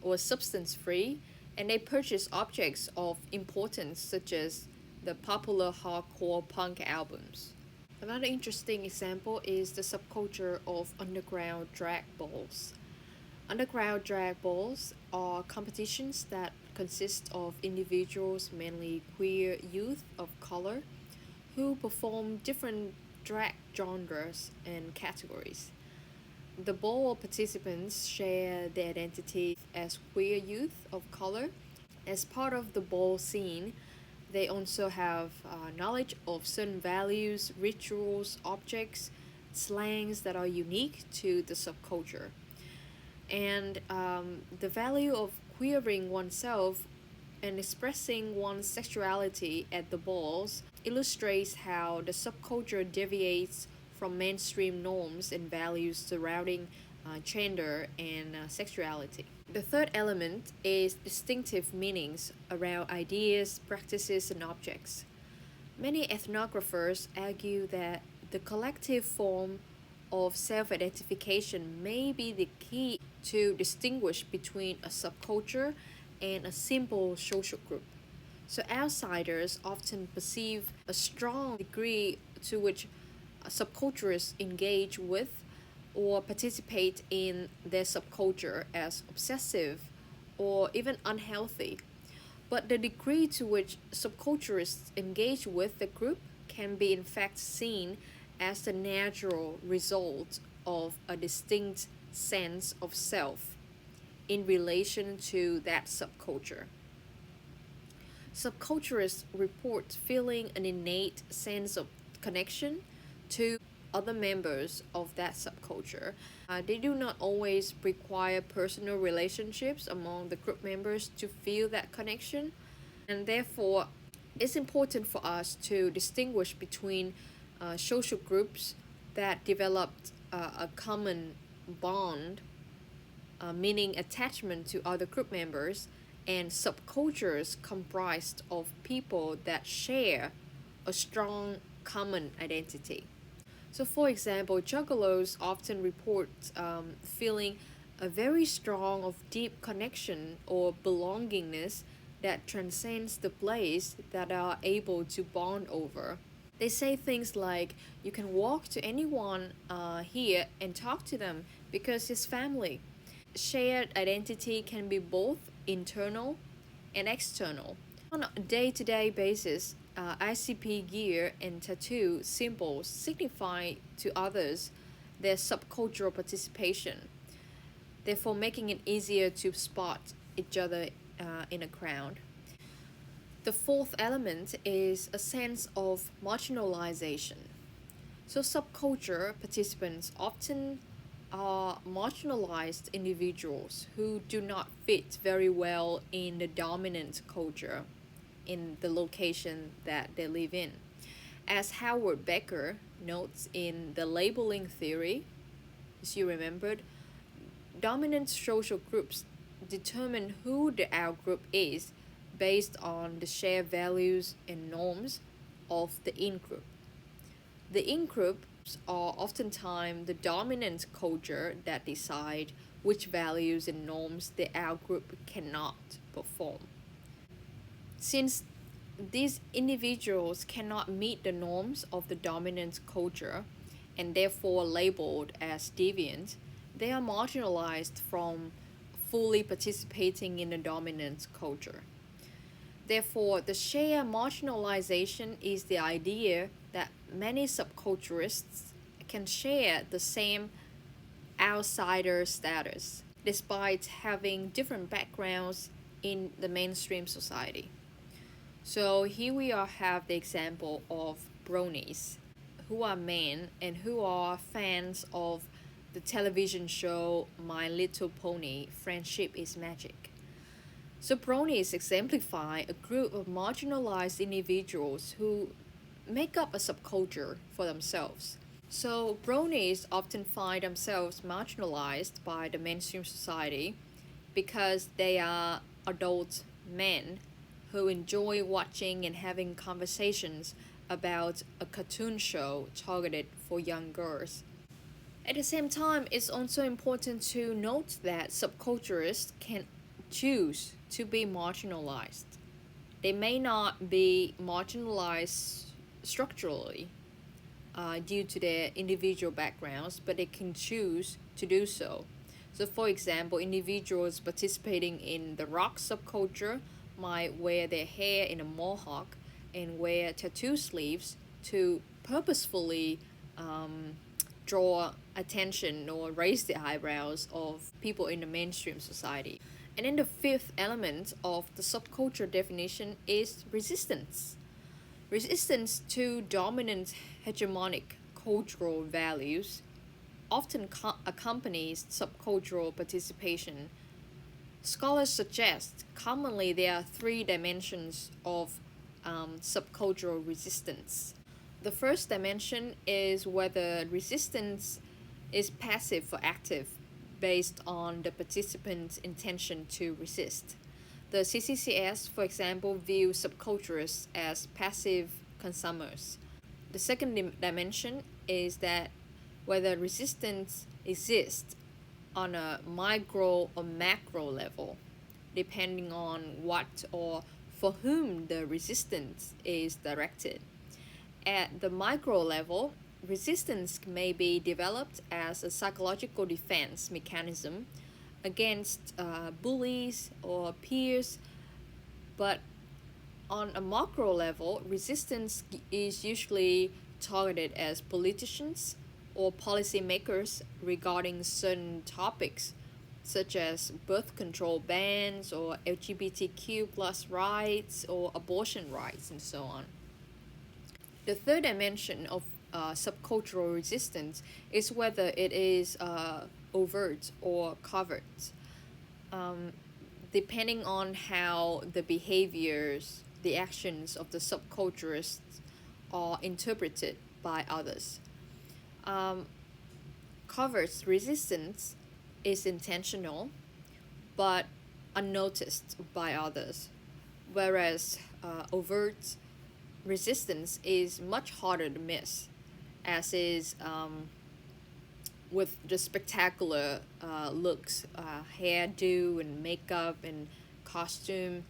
or substance free, and they purchase objects of importance such as the popular hardcore punk albums. Another interesting example is the subculture of underground drag balls. Underground drag balls are competitions that consist of individuals, mainly queer youth of color, who perform different drag genres and categories. The ball participants share their identity as queer youth of color. As part of the ball scene, they also have knowledge of certain values, rituals, objects, slangs that are unique to the subculture. And the value of queering oneself and expressing one's sexuality at the balls illustrates how the subculture deviates from mainstream norms and values surrounding gender and sexuality. The third element is distinctive meanings around ideas, practices, and objects. Many ethnographers argue that the collective form of self-identification may be the key to distinguish between a subculture and a simple social group. So outsiders often perceive a strong degree to which subcultures engage with or participate in their subculture as obsessive or even unhealthy. But the degree to which subculturists engage with the group can be in fact seen as the natural result of a distinct sense of self in relation to that subculture. Subculturists report feeling an innate sense of connection to other members of that subculture. They do not always require personal relationships among the group members to feel that connection, and therefore it's important for us to distinguish between social groups that developed a common bond, meaning attachment to other group members, and subcultures comprised of people that share a strong common identity. So, for example, juggalos often report feeling a very strong of deep connection or belongingness that transcends the place that are able to bond over. They say things like, you can walk to anyone here and talk to them because it's family. Shared identity can be both internal and external. On a day-to-day basis, ICP gear and tattoo symbols signify to others their subcultural participation, therefore making it easier to spot each other in a crowd. The fourth element is a sense of marginalization. So subculture participants often are marginalized individuals who do not fit very well in the dominant culture in the location that they live in. As Howard Becker notes in the labeling theory, as you remembered, dominant social groups determine who the out-group is based on the shared values and norms of the in-group. The in-groups are oftentimes the dominant culture that decide which values and norms the out-group cannot perform. Since these individuals cannot meet the norms of the dominant culture and therefore labeled as deviant, they are marginalized from fully participating in the dominant culture. Therefore, the shared marginalization is the idea that many subculturists can share the same outsider status despite having different backgrounds in the mainstream society. So here we have the example of bronies, who are men and who are fans of the television show My Little Pony, Friendship is Magic. So bronies exemplify a group of marginalized individuals who make up a subculture for themselves. So bronies often find themselves marginalized by the mainstream society because they are adult men who enjoy watching and having conversations about a cartoon show targeted for young girls. At the same time, it's also important to note that subculturists can choose to be marginalized. They may not be marginalized structurally due to their individual backgrounds, but they can choose to do so. So, for example, individuals participating in the rock subculture might wear their hair in a mohawk and wear tattoo sleeves to purposefully draw attention or raise the eyebrows of people in the mainstream society. And then the fifth element of the subculture definition is resistance. Resistance to dominant hegemonic cultural values often accompanies subcultural participation. Scholars suggest commonly there are three dimensions of subcultural resistance. The first dimension is whether resistance is passive or active based on the participant's intention to resist. The CCCS, for example, views subculturists as passive consumers. The second dimension is that whether resistance exists on a micro or macro level, depending on what or for whom the resistance is directed. At the micro level, resistance may be developed as a psychological defense mechanism against bullies or peers, but on a macro level, resistance is usually targeted as politicians or policymakers regarding certain topics such as birth control bans or LGBTQ plus rights or abortion rights and so on. The third dimension of subcultural resistance is whether it is overt or covert. Depending on how the behaviors, the actions of the subculturists are interpreted by others. Covert resistance is intentional but unnoticed by others, whereas overt resistance is much harder to miss, as is with the spectacular looks, hairdo and makeup and costume.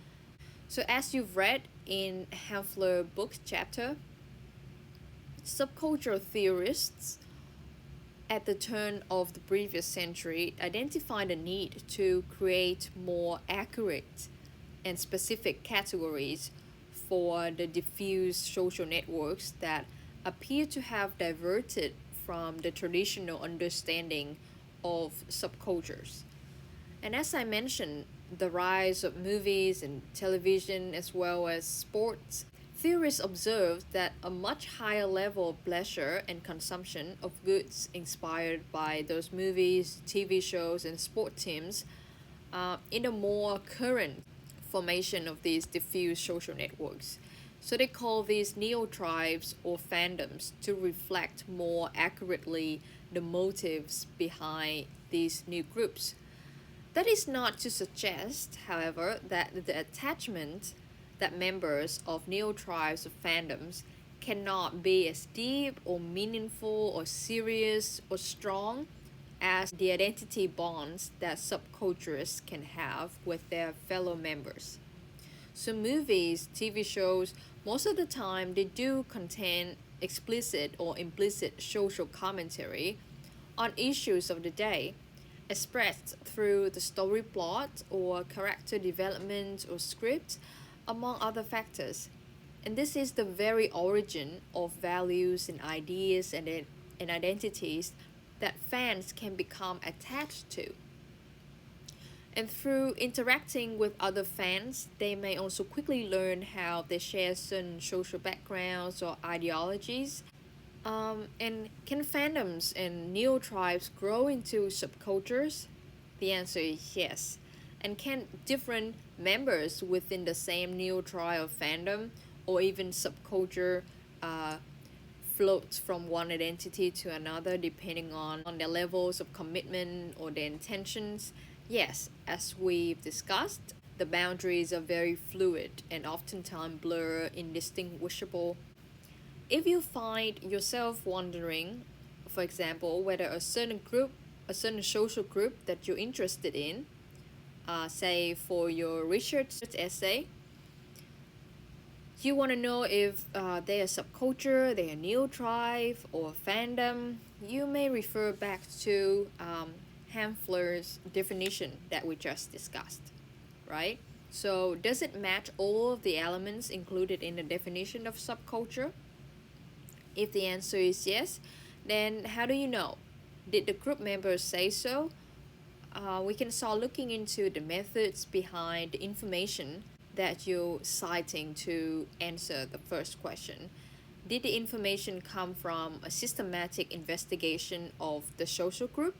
So as you've read in Hamfler book's chapter, subcultural theorists at the turn of the previous century identified a need to create more accurate and specific categories for the diffuse social networks that appear to have diverted from the traditional understanding of subcultures. And as I mentioned, the rise of movies and television as well as sports, theorists observed that a much higher level of pleasure and consumption of goods inspired by those movies, TV shows, and sport teams in a more current formation of these diffuse social networks. So they call these neo-tribes or fandoms to reflect more accurately the motives behind these new groups. That is not to suggest, however, that the attachment that members of neo-tribes or fandoms cannot be as deep or meaningful or serious or strong as the identity bonds that subculturists can have with their fellow members. So movies, TV shows, most of the time they do contain explicit or implicit social commentary on issues of the day, expressed through the story plot or character development or script, among other factors. And this is the very origin of values and ideas and identities that fans can become attached to. And through interacting with other fans, they may also quickly learn how they share certain social backgrounds or ideologies. And can fandoms and neo-tribes grow into subcultures? The answer is yes. And can different members within the same neo-tribe fandom or even subculture float from one identity to another depending on their levels of commitment or their intentions? Yes, as we've discussed, the boundaries are very fluid and oftentimes blur indistinguishable. If you find yourself wondering, for example, whether a certain social group that you're interested in, say for your research essay, you want to know if they're a subculture, they're a neo-tribe, or fandom, you may refer back to Hamfler's definition that we just discussed, right? So does it match all of the elements included in the definition of subculture? If the answer is yes, then how do you know? Did the group members say so? We can start looking into the methods behind the information that you're citing to answer the first question. Did the information come from a systematic investigation of the social group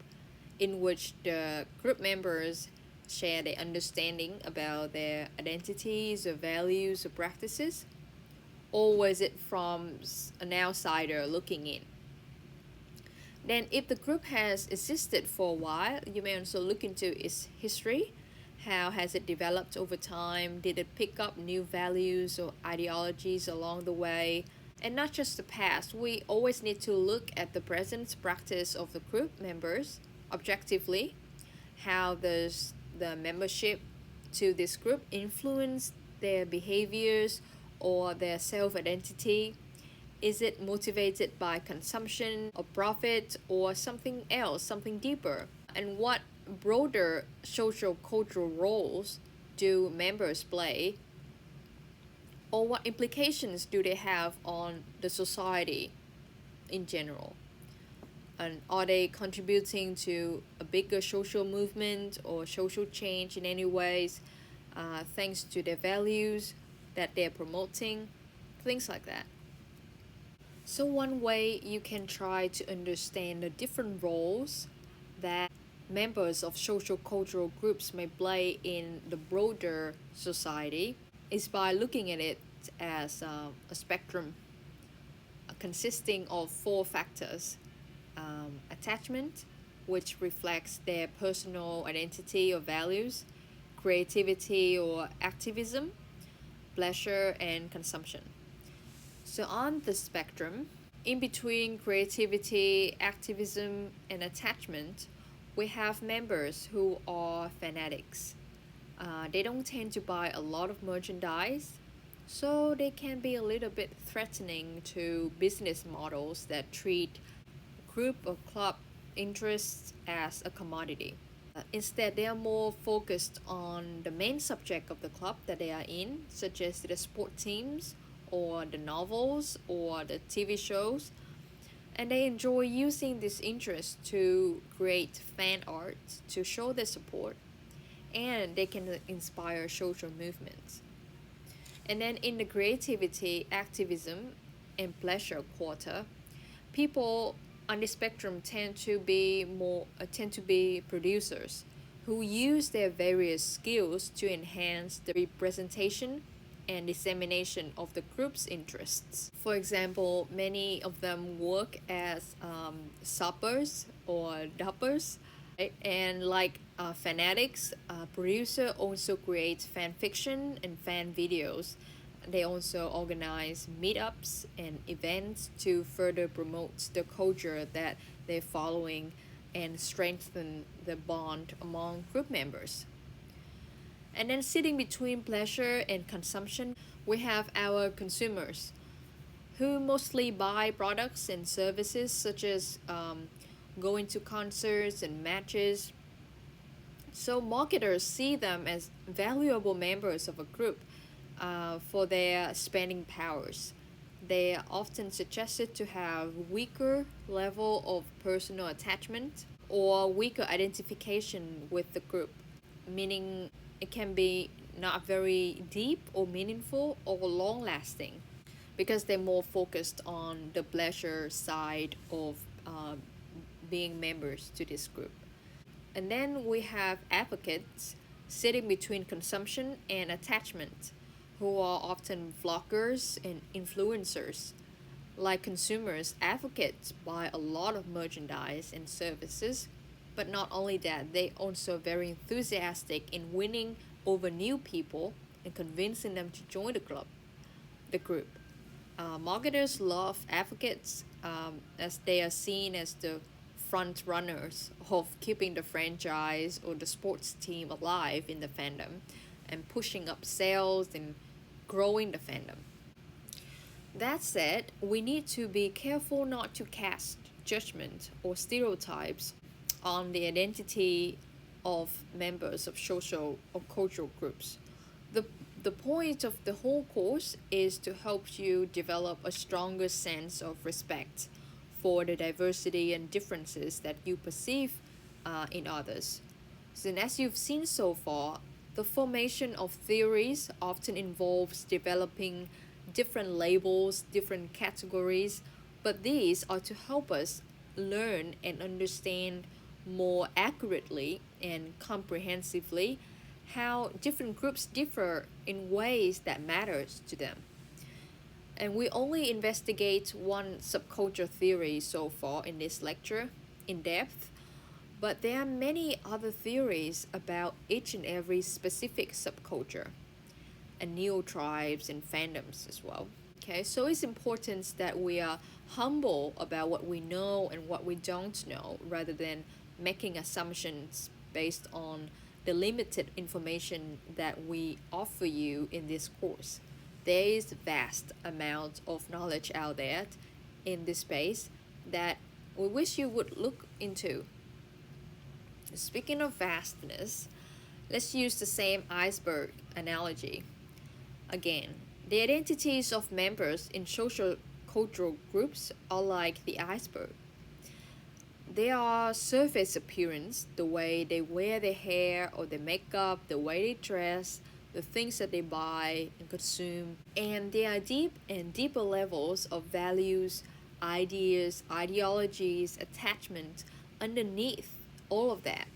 in which the group members share their understanding about their identities or values or practices? Or was it from an outsider looking in? Then if the group has existed for a while, you may also look into its history. How has it developed over time? Did it pick up new values or ideologies along the way? And not just the past, we always need to look at the present practice of the group members objectively. How does the membership to this group influence their behaviors or their self-identity? Is it motivated by consumption or profit or something else, something deeper? And what broader social cultural roles do members play? Or what implications do they have on the society in general? And are they contributing to a bigger social movement or social change in any ways, thanks to their values that they're promoting? Things like that. So one way you can try to understand the different roles that members of social cultural groups may play in the broader society is by looking at it as a spectrum consisting of four factors: attachment, which reflects their personal identity or values; creativity or activism; pleasure and consumption. So on the spectrum, in between creativity, activism, and attachment, we have members who are fanatics. They don't tend to buy a lot of merchandise, so they can be a little bit threatening to business models that treat group or club interests as a commodity. Instead, they are more focused on the main subject of the club that they are in, such as the sport teams or the novels or the TV shows. And they enjoy using this interest to create fan art to show their support, and they can inspire social movements. And then in the creativity, activism, and pleasure quarter, people on the spectrum tend to be producers who use their various skills to enhance the representation and dissemination of the group's interests. For example, many of them work as suppers or dubbers, right? And like fanatics, producer also creates fan fiction and fan videos. They also organize meetups and events to further promote the culture that they're following and strengthen the bond among group members. And then sitting between pleasure and consumption, we have our consumers who mostly buy products and services such as going to concerts and matches. So marketers see them as valuable members of a group for their spending powers. They are often suggested to have weaker level of personal attachment or weaker identification with the group, meaning it can be not very deep or meaningful or long lasting because they're more focused on the pleasure side of being members to this group. And then we have advocates sitting between consumption and attachment, who are often vloggers and influencers. Like consumers, advocates buy a lot of merchandise and services, but not only that, they also very enthusiastic in winning over new people and convincing them to join the group. Marketers love advocates as they are seen as the front runners of keeping the franchise or the sports team alive in the fandom and pushing up sales and growing the fandom. That said, we need to be careful not to cast judgment or stereotypes on the identity of members of social or cultural groups. The point of the whole course is to help you develop a stronger sense of respect for the diversity and differences that you perceive in others. So, and as you've seen so far, the formation of theories often involves developing different labels, different categories, but these are to help us learn and understand more accurately and comprehensively how different groups differ in ways that matters to them. And we only investigate one subculture theory so far in this lecture in depth, but there are many other theories about each and every specific subculture and neo-tribes and fandoms as well. Okay, so it's important that we are humble about what we know and what we don't know rather than making assumptions based on the limited information that we offer you in this course. There is vast amount of knowledge out there in this space that we wish you would look into. Speaking of vastness, let's use the same iceberg analogy. Again, the identities of members in social cultural groups are like the iceberg. They are surface appearance, the way they wear their hair or their makeup, the way they dress, the things that they buy and consume, and there are deep and deeper levels of values, ideas, ideologies, attachment underneath all of that.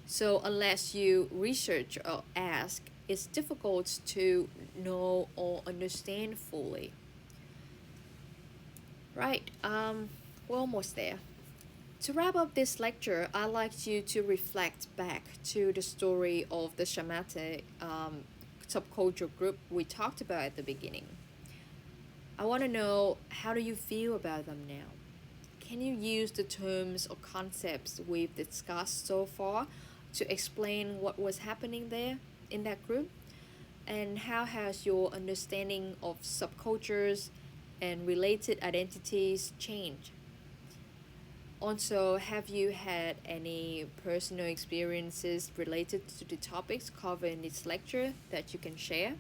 So unless you research or ask, it's difficult to know or understand fully. Right, we're almost there. To wrap up this lecture, I'd like you to reflect back to the story of the shamanic subculture group we talked about at the beginning. I want to know, how do you feel about them now? Can you use the terms or concepts we've discussed so far to explain what was happening there in that group? And how has your understanding of subcultures and related identities changed? Also, have you had any personal experiences related to the topics covered in this lecture that you can share?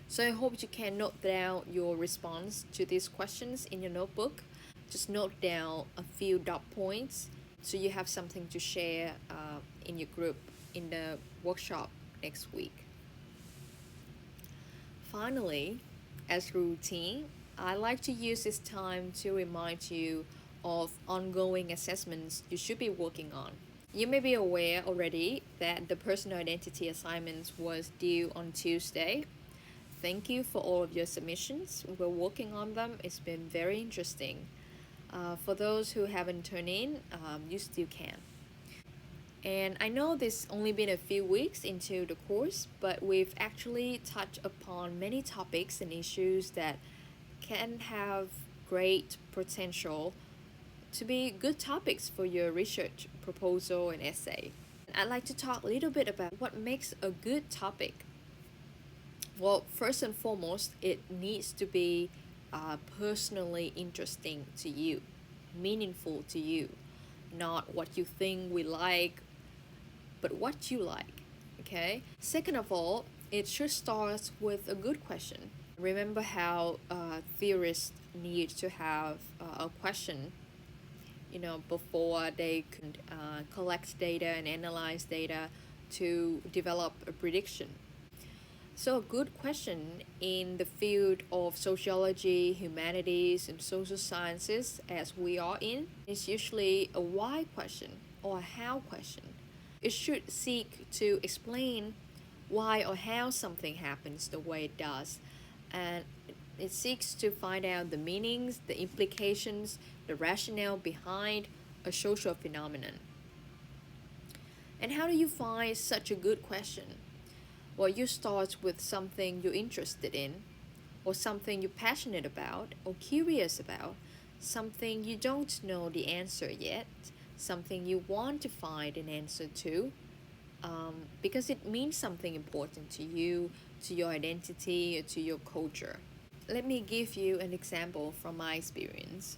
So I hope you can note down your response to these questions in your notebook. Just note down a few dot points so you have something to share in your group in the workshop next week. Finally, as routine, I like to use this time to remind you of ongoing assessments you should be working on. You may be aware already that the personal identity assignment was due on Tuesday. Thank you for all of your submissions. We're working on them. It's been very interesting. For those who haven't turned in, you still can. And I know this only been a few weeks into the course, but we've actually touched upon many topics and issues that can have great potential to be good topics for your research proposal and essay. I'd like to talk a little bit about what makes a good topic. Well, first and foremost, it needs to be personally interesting to you, meaningful to you, not what you think we like, but what you like, okay? Second of all, it should start with a good question. Remember how theorists need to have a question, before they could collect data and analyze data to develop a prediction. So a good question in the field of sociology, humanities, and social sciences, as we are in, is usually a why question or a how question. It should seek to explain why or how something happens the way it does, and it seeks to find out the meanings, the implications, the rationale behind a social phenomenon. And how do you find such a good question? Well, you start with something you're interested in, or something you're passionate about, or curious about, something you don't know the answer yet, something you want to find an answer to, because it means something important to you, to your identity, or to your culture. Let me give you an example from my experience.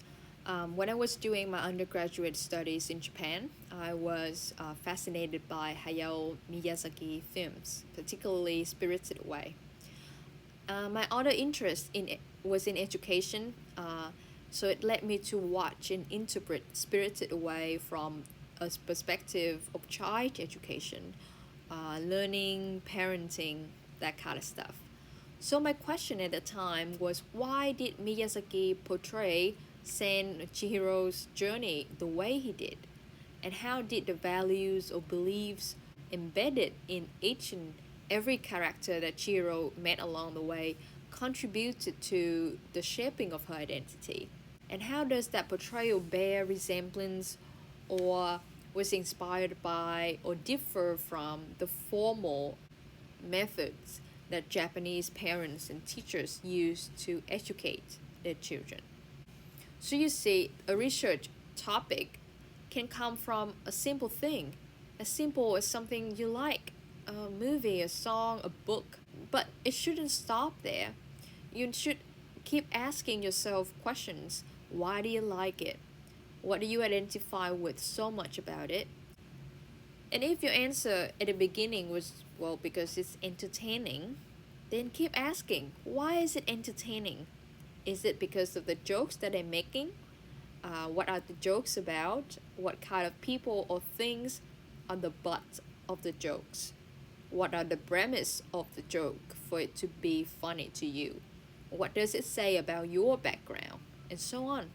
When I was doing my undergraduate studies in Japan, I was fascinated by Hayao Miyazaki films, particularly Spirited Away. My other interest was in education, so it led me to watch and interpret Spirited Away from a perspective of child education, learning, parenting, that kind of stuff. So my question at the time was, why did Miyazaki portray Sen Chihiro's journey the way he did? And how did the values or beliefs embedded in each and every character that Chihiro met along the way contributed to the shaping of her identity? And how does that portrayal bear resemblance or was inspired by or differ from the formal methods that Japanese parents and teachers use to educate their children? So you see, a research topic can come from a simple thing, as simple as something you like, a movie, a song, a book. But it shouldn't stop there. You should keep asking yourself questions. Why do you like it? What do you identify with so much about it? And if your answer at the beginning was, well, because it's entertaining, then keep asking, why is it entertaining? Is it because of the jokes that they're making? What are the jokes about? What kind of people or things are the butt of the jokes? What are the premise of the joke for it to be funny to you? What does it say about your background? and so on.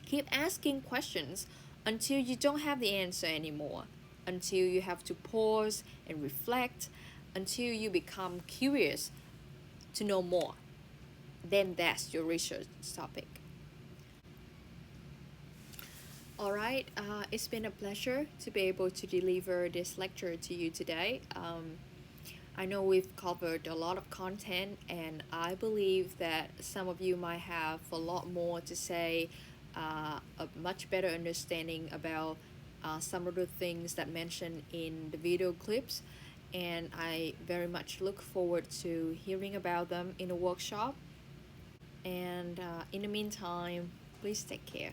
Keep asking questions until you don't have the answer anymore, until you have to pause and reflect, until you become curious to know more. Then that's your research topic. Alright, it's been a pleasure to be able to deliver this lecture to you today. I know we've covered a lot of content, and I believe that some of you might have a lot more to say, a much better understanding about some of the things that mentioned in the video clips, and I very much look forward to hearing about them in a workshop. And in the meantime, please take care.